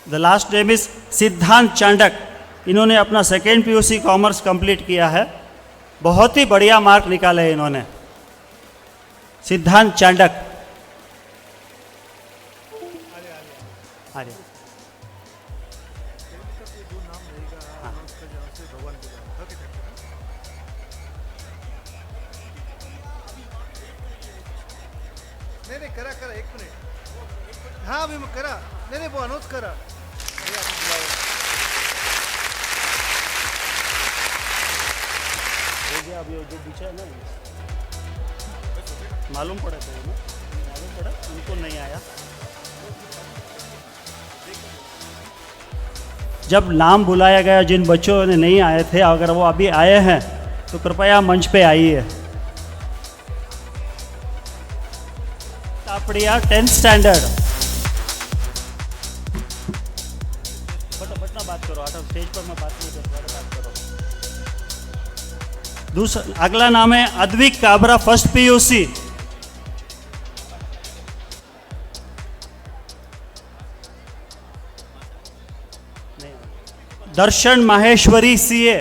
द लास्ट नेम इज सिद्धांत चांडक। इन्होंने अपना सेकेंड पीयूसी कॉमर्स कंप्लीट किया है। बहुत ही बढ़िया मार्क निकाले इन्होंने। सिद्धांत चांडक। नहीं करा करा 1 मिनिट। हाँ अभी मैं करा। नहीं वो अनाउंस करा। अभी जो पीछे है ना मालूम पड़ा था ना, मालूम पड़ा उनको नहीं आया। जब नाम बुलाया गया जिन बच्चों ने नहीं आए थे, अगर वो अभी आए हैं तो कृपया मंच पे आइए। Tapadia 10th standard. बट ना बात करो, आटा स्टेज पर मैं बात नहीं कर रहा, बात करो। दूसरा अगला नाम है Advik Kabra, first PUC. Darshan Maheshwari CA.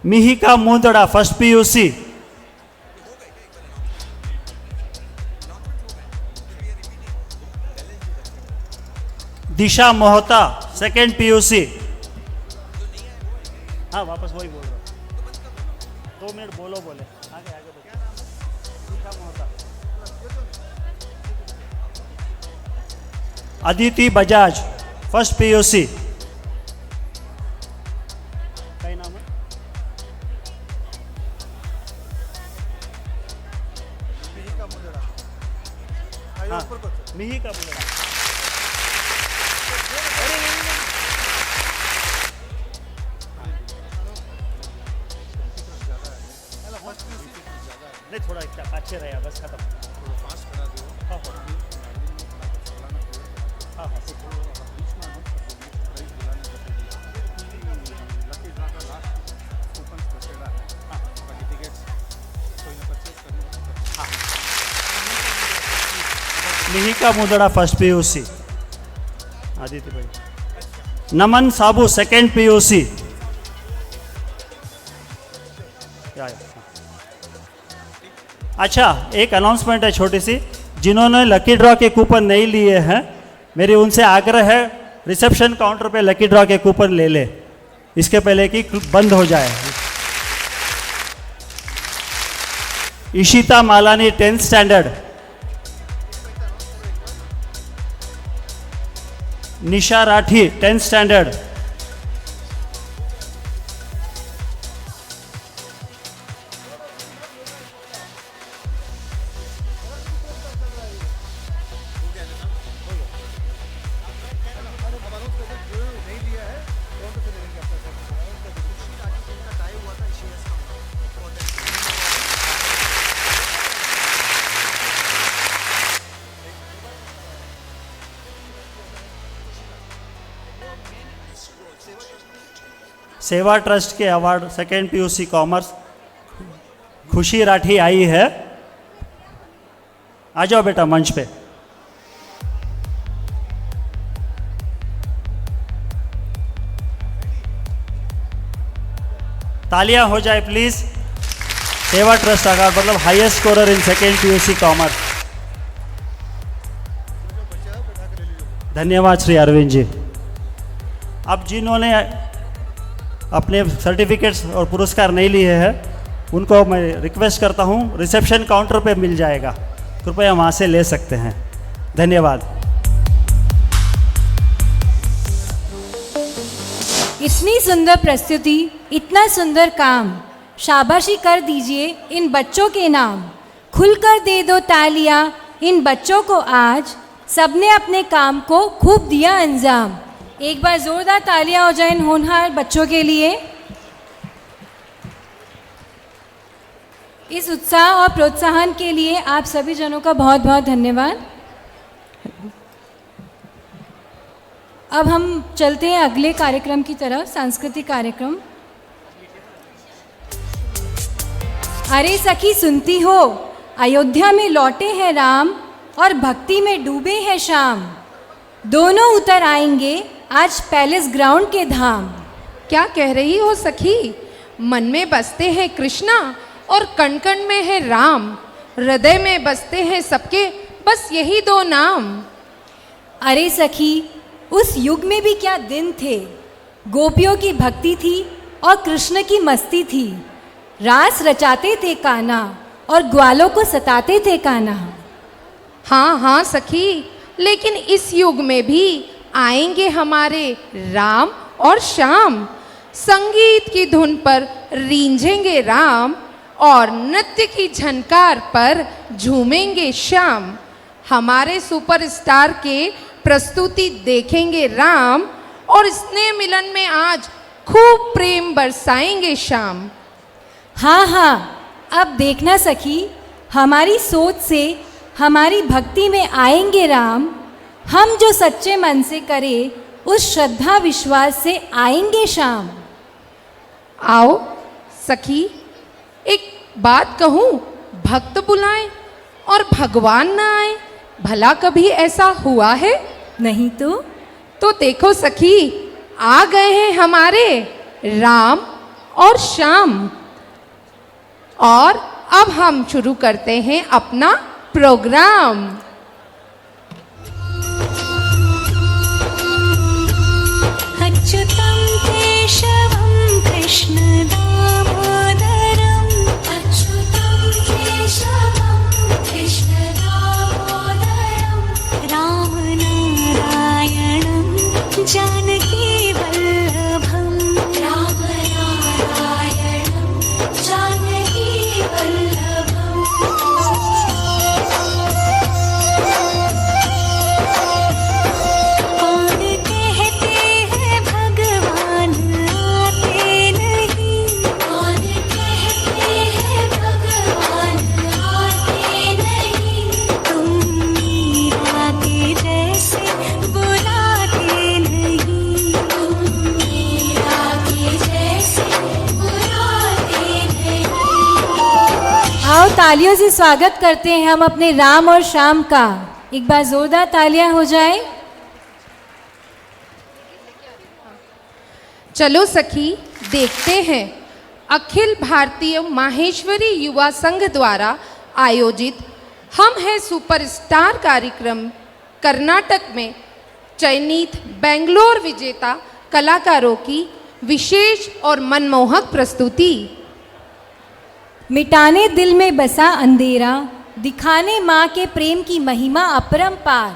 Mihika Mundra, first PUC. Disha Mohta, second PUC. हाँ वापस वही बोल रहा हूँ, 2 मिनट बोलो, बोले आगे आगे बोलो। दिशा मोहता। Aditi Bajaj, first PUC. क्या नाम है? हाँ, मिहिका मुंदड़ा। नहीं थोड़ा अच्छे रहे, बस खत्म। थोड़ा फास्ट करा दो। हाँ हाँ हाँ मिहिका मुंदड़ा, फर्स्ट पीयूसी। आदित्य भाई। नमन साबू, सेकेंड पीयूसी। अच्छा, एक अनाउंसमेंट है छोटी सी। जिन्होंने लकी ड्रॉ के कूपन नहीं लिए हैं, मेरी उनसे आग्रह है रिसेप्शन काउंटर पे लकी ड्रॉ के कूपन ले ले, इसके पहले कि बंद हो जाए। Ishita Malani, 10th standard. Nisha Rathi, 10th standard. Seva trust के award second PUC commerce Khushi Rathi आई है। आ जाओ बेटा मंच पे। तालियां हो जाए प्लीज। सेवा ट्रस्ट अवार्ड मतलब highest scorer in second PUC commerce. धन्यवाद श्री अरविंद जी। अब जिन्होंने अपने सर्टिफिकेट्स और पुरस्कार नहीं लिए हैं, उनको मैं रिक्वेस्ट करता हूं रिसेप्शन काउंटर पे मिल जाएगा, कृपया वहाँ से ले सकते हैं। धन्यवाद। इतनी सुंदर प्रस्तुति, इतना सुंदर काम, शाबाशी कर दीजिए इन बच्चों के नाम। खुलकर दे दो तालियां इन बच्चों को, आज सबने अपने काम को खूब दिया अंजाम। एक बार जोरदार तालियां हो जाए इन होनहार बच्चों के लिए। इस उत्साह और प्रोत्साहन के लिए आप सभी जनों का बहुत बहुत धन्यवाद। अब हम चलते हैं अगले कार्यक्रम की तरफ, सांस्कृतिक कार्यक्रम। अरे सखी सुनती हो, अयोध्या में लौटे हैं राम और भक्ति में डूबे हैं श्याम। दोनों उतर आएंगे आज पैलेस ग्राउंड के धाम। क्या कह रही हो सखी? मन में बसते हैं कृष्णा और कण कण में है राम। हृदय में बसते हैं सबके बस यही दो नाम। अरे सखी, उस युग में भी क्या दिन थे। गोपियों की भक्ति थी और कृष्ण की मस्ती थी। रास रचाते थे कान्हा और ग्वालों को सताते थे कान्हा। हाँ हाँ सखी, लेकिन इस युग में भी आएंगे हमारे राम और श्याम। संगीत की धुन पर रींझेंगे राम और नृत्य की झनकार पर झूमेंगे श्याम। हमारे सुपरस्टार के प्रस्तुति देखेंगे राम और स्नेह मिलन में आज खूब प्रेम बरसाएंगे श्याम। हाँ हाँ, अब देखना सखी, हमारी सोच से हमारी भक्ति में आएंगे राम। हम जो सच्चे मन से करें उस श्रद्धा विश्वास से आएंगे श्याम। आओ सखी, एक बात कहूँ, भक्त बुलाएं और भगवान ना आए, भला कभी ऐसा हुआ है? नहीं तो देखो सखी, आ गए हैं हमारे राम और श्याम। और अब हम शुरू करते हैं अपना प्रोग्राम। अच्युतं केशवं कृष्ण दामोदरम् अच्युतं केशवं कृष्ण दामोदरम् रामनारायणं जानकी वल्लभम् रामनारायणं जानकी वल्लभम्। कौन कहते हैं भगवान आते नहीं। कौन कहते हैं भगवान आते नहीं। तुम मीरा के जैसे बुलाते नहीं। तुम मीरा के जैसे बुलाते नहीं। आओ तालियों से स्वागत करते हैं हम अपने राम और श्याम का। एक बार जोरदार तालियां हो जाए। चलो सखी, देखते हैं अखिल भारतीय माहेश्वरी युवा संघ द्वारा आयोजित हम हैं सुपरस्टार कार्यक्रम कर्नाटक में चयनित बेंगलोर विजेता कलाकारों की विशेष और मनमोहक प्रस्तुति। मिटाने दिल में बसा अंधेरा, दिखाने माँ के प्रेम की महिमा अपरंपार।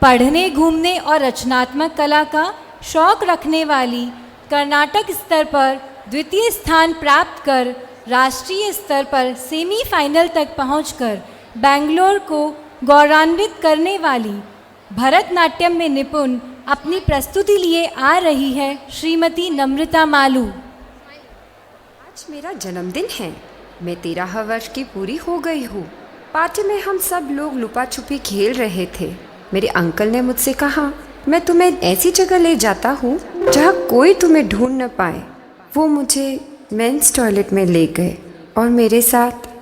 पढ़ने घूमने और रचनात्मक कला का शौक रखने वाली कर्नाटक स्तर पर द्वितीय स्थान प्राप्त कर राष्ट्रीय स्तर पर सेमीफाइनल तक पहुंचकर बेंगलोर को गौरवान्वित करने वाली भरतनाट्यम में निपुण अपनी प्रस्तुति लिए आ रही है श्रीमती नम्रता मालू। आज मेरा जन्मदिन है। मैं 13 वर्ष की पूरी हो गई हूँ। पार्टी में हम सब लोग लुपा छुपी खेल रहे थे। मेरे अंकल ने मुझसे कहा, मैं तुम्हें ऐसी जगह ले जाता हूँ जहाँ कोई तुम्हें ढूंढ न पाए। वो मुझे मेंस टॉयलेट में ले गए और मेरे साथ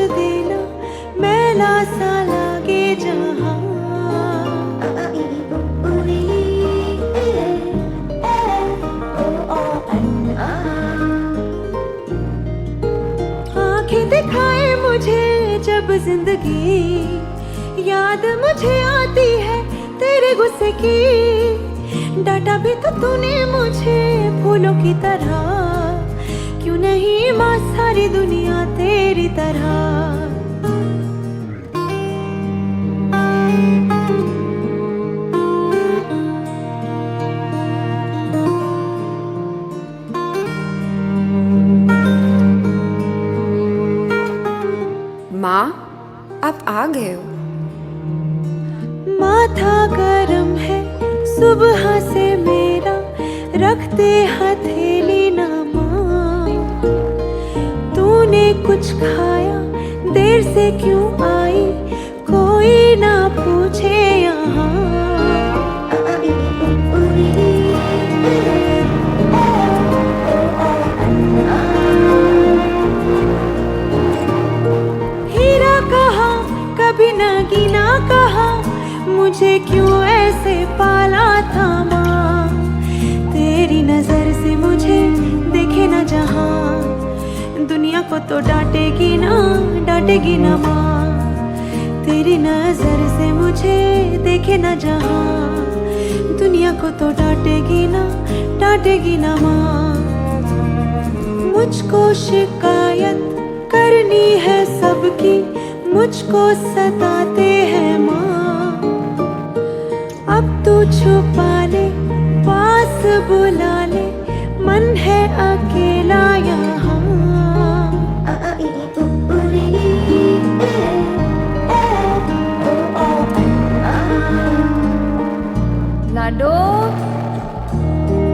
देना मैला सा लागे जहाँ। आंखें दिखाए मुझे जब जिंदगी, याद मुझे आती है तेरे गुस्से की। डांटा भी तो तूने मुझे फूलों की तरह, क्यों नहीं माँ सारी दुनिया तेरी तरह। माँ, आप आ गए हो। माथा गरम है सुबह से मेरा, रखते हथेली ना माँ। तूने कुछ खाया, देर से क्यों आई, कोई ना पूछे यहाँ। हीरा कहा कभी न गिना कहा, मुझे क्यों ऐसे पाला था माँ। तेरी नजर से मुझे देखे न जहाँ, दुनिया को तो डांटेगी ना माँ। तेरी नजर से मुझे देखे न जहाँ, दुनिया को तो डांटेगी ना माँ। मुझको शिकायत करनी है सबकी, मुझको सताते हैं माँ। अब तू छुपा ले, पास बुला ले, मन है अकेला यहाँ। लाडो,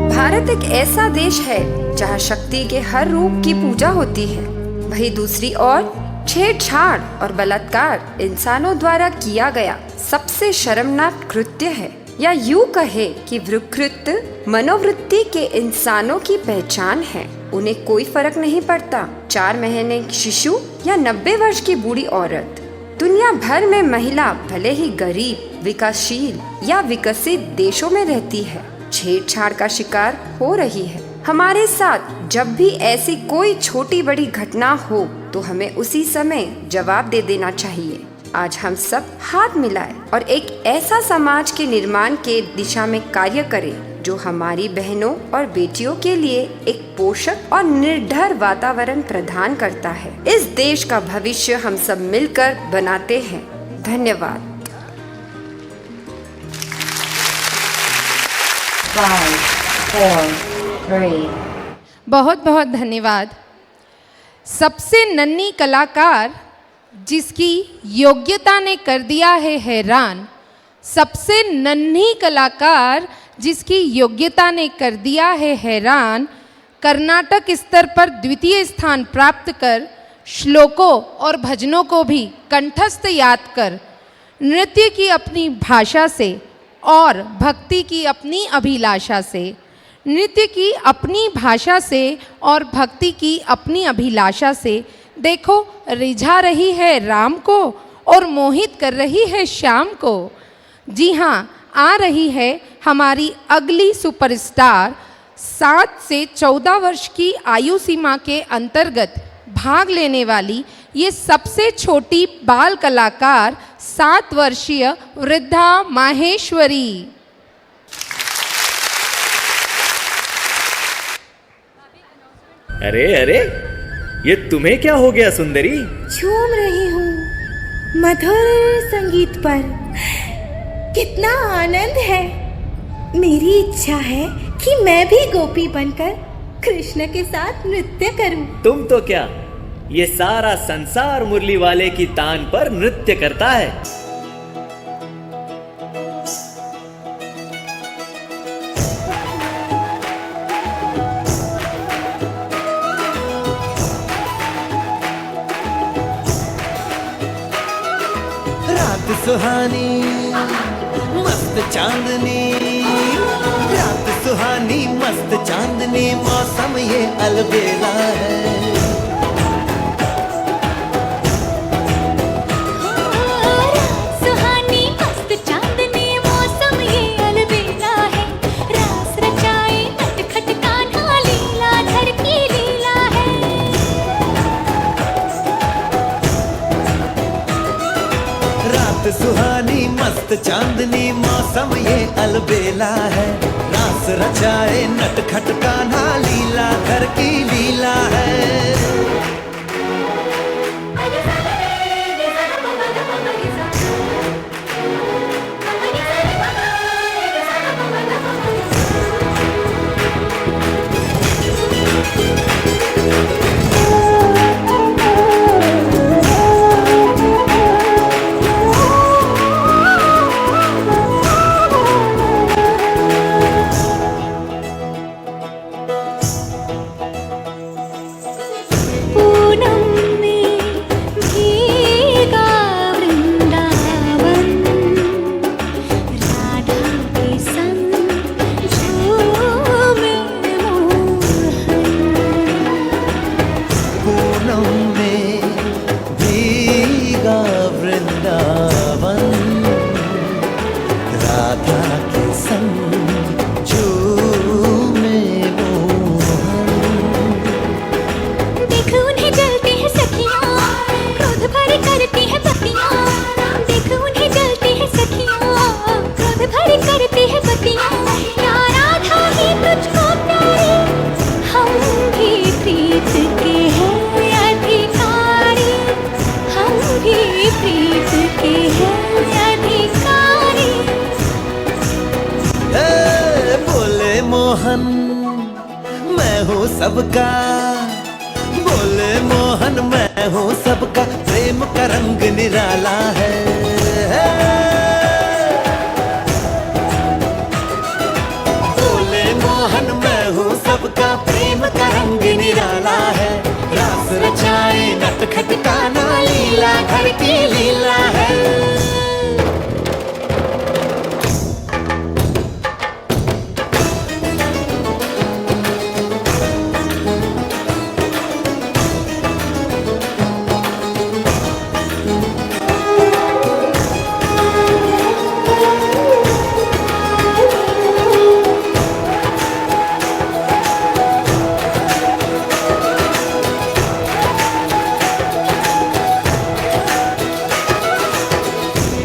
भारत एक ऐसा देश है जहाँ शक्ति के हर रूप की पूजा होती है। वही दूसरी ओर छेड़छाड़ और बलात्कार इंसानों द्वारा किया गया सबसे शर्मनाक कृत्य है, या यूं कहे कि विकृत मनोवृत्ति के इंसानों की पहचान है। उन्हें कोई फर्क नहीं पड़ता 4 महीने की शिशु या 90 वर्ष की बूढ़ी औरत। दुनिया भर में महिला भले ही गरीब, विकासशील या विकसित देशों में रहती है, छेड़छाड़ का शिकार हो रही है। हमारे साथ जब भी ऐसी कोई छोटी बड़ी घटना हो तो हमें उसी समय जवाब दे देना चाहिए। आज हम सब हाथ मिलाएं और एक ऐसा समाज के निर्माण के दिशा में कार्य करें जो हमारी बहनों और बेटियों के लिए एक पोषक और निर्भर वातावरण प्रदान करता है। इस देश का भविष्य हम सब मिलकर बनाते हैं। धन्यवाद। 5, 4, 3. बहुत बहुत धन्यवाद। सबसे नन्ही कलाकार जिसकी योग्यता ने कर दिया है हैरान, सबसे नन्ही कलाकार जिसकी योग्यता ने कर दिया है हैरान, कर्नाटक स्तर पर द्वितीय स्थान प्राप्त कर, श्लोकों और भजनों को भी कंठस्थ याद कर, नृत्य की अपनी भाषा से और भक्ति की अपनी अभिलाषा से, नृत्य की अपनी भाषा से और भक्ति की अपनी अभिलाषा से देखो रिझा रही है राम को और मोहित कर रही है श्याम को। जी हाँ, आ रही है हमारी अगली सुपरस्टार। 7 से 14 वर्ष की आयु सीमा के अंतर्गत भाग लेने वाली ये सबसे छोटी बाल कलाकार 7 वर्षीय वृद्धा माहेश्वरी। अरे अरे, ये तुम्हें क्या हो गया सुंदरी? झूम रही हूँ मधुर संगीत पर, कितना आनंद है। मेरी इच्छा है कि मैं भी गोपी बनकर कृष्ण के साथ नृत्य करूं। तुम तो क्या, ये सारा संसार मुरली वाले की तान पर नृत्य करता है। रात सुहानी मस्त चांदनी, रात सुहानी मस्त चांदनी, मौसम ये अलबेला है। मस्त चांदनी मौसम ये अलबेला है, रास रचाए नटखट कान्हा लीला घर की लीला है। मैं हूँ सबका, बोले मोहन मैं हूँ सबका, प्रेम का रंग निराला है। बोले मोहन मैं हूँ सबका, प्रेम का रंग निराला है, रास रचाए नटखट कान्हा लीला घर की लीला है।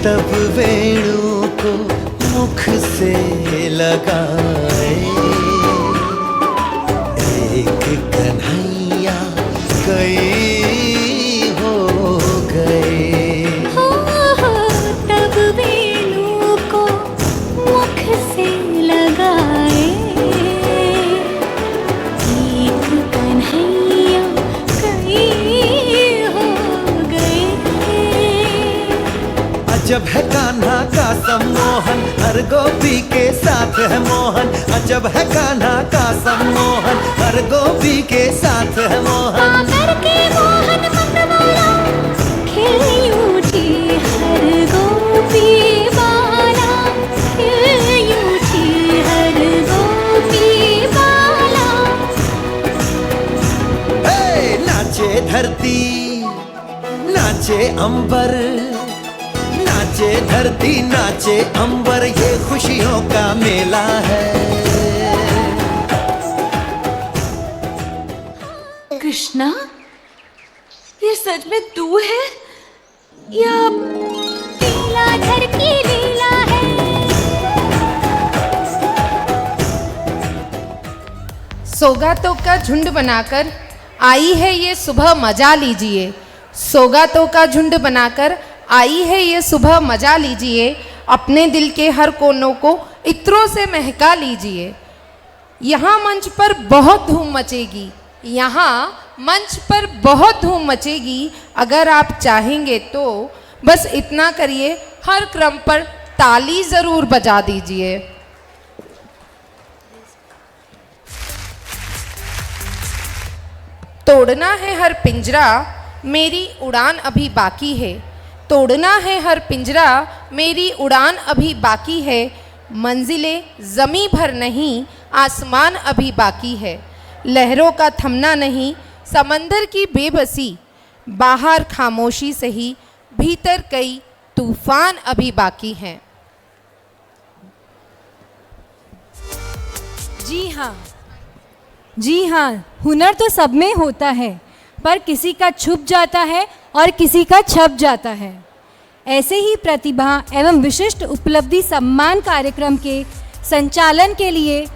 तब वेणु को मुख से लगाए, एक कन्हैया कई हो गए। तब वेणु को मुख से लगाए, एक कन्हैया कई हो गए। अजब है कान्हा का सम्मोहन, हर गोपी के साथ है मोहन। अजब है कान्हा का सम्मोहन, हर गोपी के साथ है मोहन। करके मोहन मतवाला, खिल उठी हर गोपी बाला, खिल उठी हर गोपी बाला। नाचे धरती नाचे अंबर, नाचे धरती नाचे अंबर, ये खुशियों का मेला है। कृष्णा, ये सच में तू है या लीला घर की लीला है? सौगातों का झुंड बनाकर आई है ये सुबह मजा लीजिए, सौगातों का झुंड बनाकर आई है ये सुबह मजा लीजिए, अपने दिल के हर कोनों को इत्रों से महका लीजिए। यहाँ मंच पर बहुत धूम मचेगी, यहाँ मंच पर बहुत धूम मचेगी, अगर आप चाहेंगे तो बस इतना करिए, हर क्रम पर ताली ज़रूर बजा दीजिए। तोड़ना है हर पिंजरा, मेरी उड़ान अभी बाकी है, तोड़ना है हर पिंजरा, मेरी उड़ान अभी बाकी है। मंजिलें ज़मीं भर नहीं, आसमान अभी बाकी है। लहरों का थमना नहीं, समंदर की बेबसी, बाहर खामोशी सही, भीतर कई तूफान अभी बाकी हैं। जी हाँ, हुनर तो सब में होता है, पर किसी का छुप जाता है और किसी का छप जाता है। ऐसे ही प्रतिभा एवं विशिष्ट उपलब्धि सम्मान कार्यक्रम के संचालन के लिए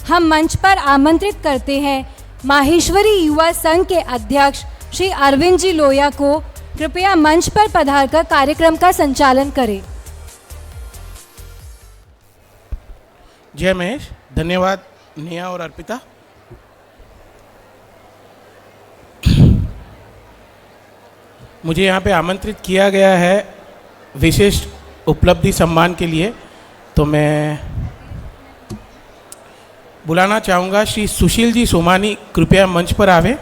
हम मंच पर आमंत्रित करते हैं माहेश्वरी युवा संघ के अध्यक्ष श्री अरविंद जी लोया को। कृपया मंच पर पधारकर कार्यक्रम का संचालन करें। जय महेश। धन्यवाद नेहा और अर्पिता। मुझे यहाँ पे आमंत्रित किया गया है विशिष्ट उपलब्धि सम्मान के लिए, तो मैं बुलाना चाहूँगा श्री सुशील जी सोमानी, कृपया मंच पर आवे।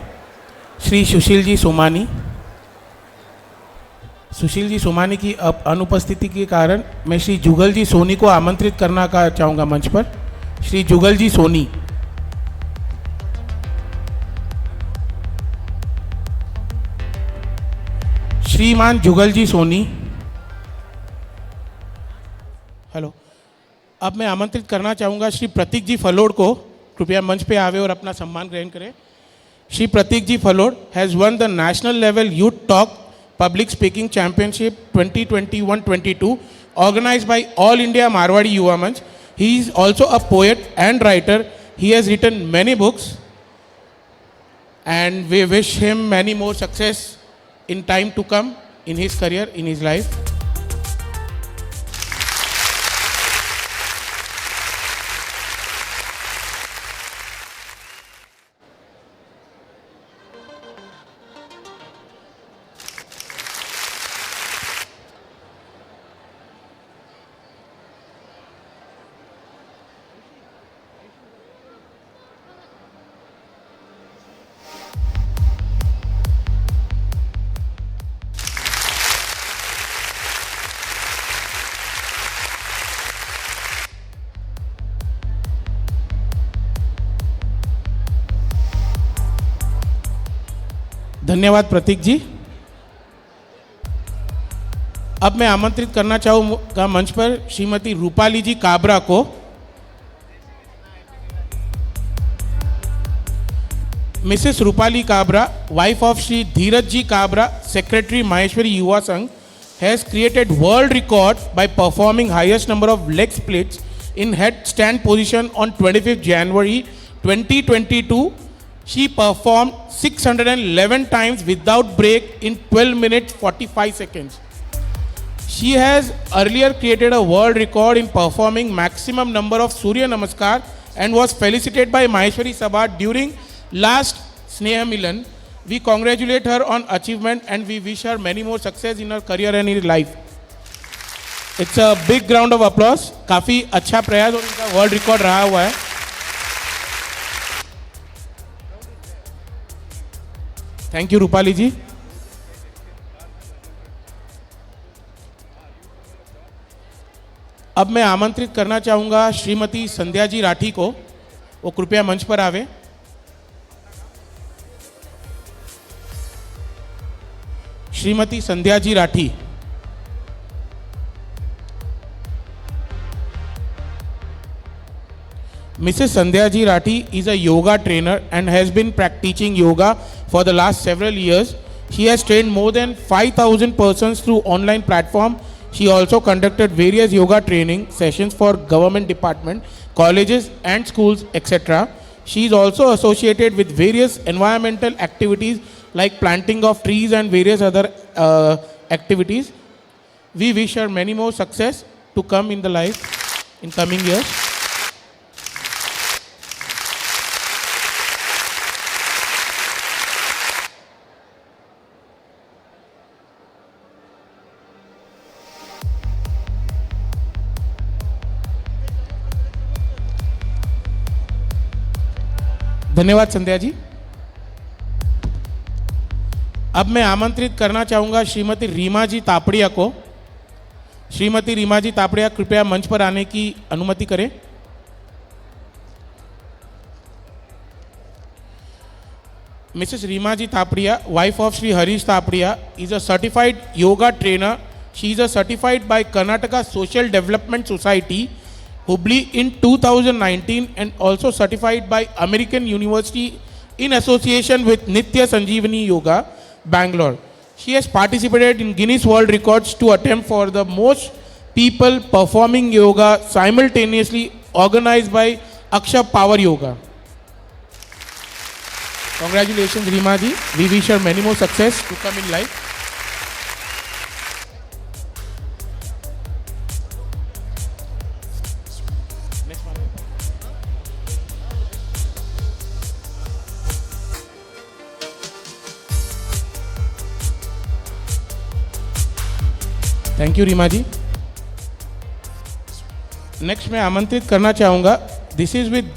श्री सुशील जी सोमानी। सुशील जी सोमानी की अनुपस्थिति के कारण मैं श्री जुगल जी सोनी को आमंत्रित करना चाहूँगा मंच पर। श्री जुगल जी सोनी। श्रीमान जुगल जी सोनी। हेलो। अब मैं आमंत्रित करना चाहूँगा श्री प्रतीक जी फलोड़ को, कृपया मंच पे आवे और अपना सम्मान ग्रहण करें। Shri Prateek ji Phalod has won the national level youth talk public speaking championship 2021-22 organized by All India Marwadi Yuva Manch. He is also a poet and writer. He has written many books and we wish him many more success in time to come in his career, in his life. धन्यवाद प्रतीक जी। अब मैं आमंत्रित करना चाहूँगा मंच पर श्रीमती रूपाली जी काबरा को। Mrs Rupali Kabra, wife of Shri Dheeraj ji Kabra, secretary Maheshwari Yuva Sangh, has created world record by performing highest number of leg splits in headstand position on 25th January 2022. She performed 611 times without break in 12 minutes 45 seconds. She has earlier created a world record in performing maximum number of Surya Namaskar and was felicitated by Maheshwari Sabha during last Sneha Milan. We congratulate her on achievement and we wish her many more success in her career and in life. It's a big round of applause. काफ़ी अच्छा प्रयास और इनका world record रहा हुआ है। Thank you Rupali जी। अब मैं आमंत्रित करना चाहूँगा श्रीमती संध्या जी राठी को, वो कृपया मंच पर आवे। Shrimati Sandhya ji Rathi. Mrs. Sandhya Ji Rathi is a yoga trainer and has been practicing yoga for the last several years. She has trained more than 5,000 persons through online platform. She also conducted various yoga training sessions for government department, colleges and schools, etc. She is also associated with various environmental activities like planting of trees and various other activities. We wish her many more success to come in the life in coming years. धन्यवाद संध्या जी। अब मैं आमंत्रित करना चाहूँगा श्रीमती रीमा जी तापड़िया को। श्रीमती रीमा जी तापड़िया, कृपया मंच पर आने की अनुमति करें। Mrs. Rima Ji Tapriya, wife of Sri Harish Tapriya, is a certified yoga trainer. She is a certified by Karnataka Social Development Society, Hubli in 2019 and also certified by American University in association with Nitya Sanjeevani Yoga, Bangalore. She has participated in Guinness World Records to attempt for the most people performing yoga simultaneously, organized by Aksha Power Yoga. Congratulations, Rima ji. We wish her many more success to come in life. Thank you Reema ji. Next मैं आमंत्रित करना चाहूँगा, this is with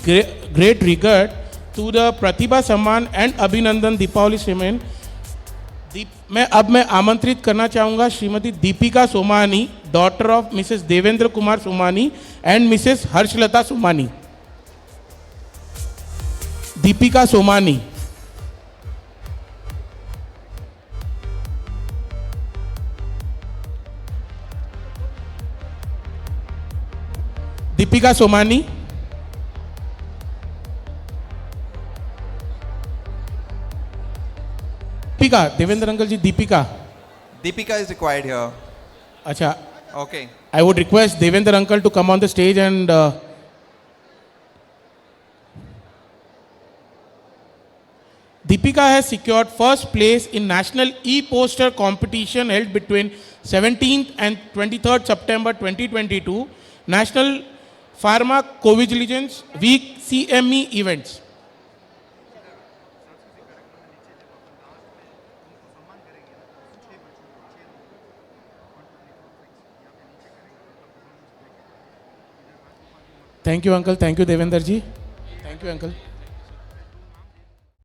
great regard to the प्रतिभा सम्मान and अभिनंदन Deepawali ceremony. मैं आमंत्रित करना चाहूँगा Shrimati Deepika Somani, daughter of Mrs Devendra Kumar Somani and Mrs Harshlata Somani. Deepika Somani. Deepika Somani. Deepika, Devendra uncle ji, Deepika. Deepika is required here. अच्छा, Okay. I would request Devendra uncle to come on the stage and Deepika has secured first place in National E-Poster competition held between 17th and 23rd September 2022, National Pharmacovigilance Week CME events. Thank you, uncle. Thank you, Devendra ji. Thank you, uncle.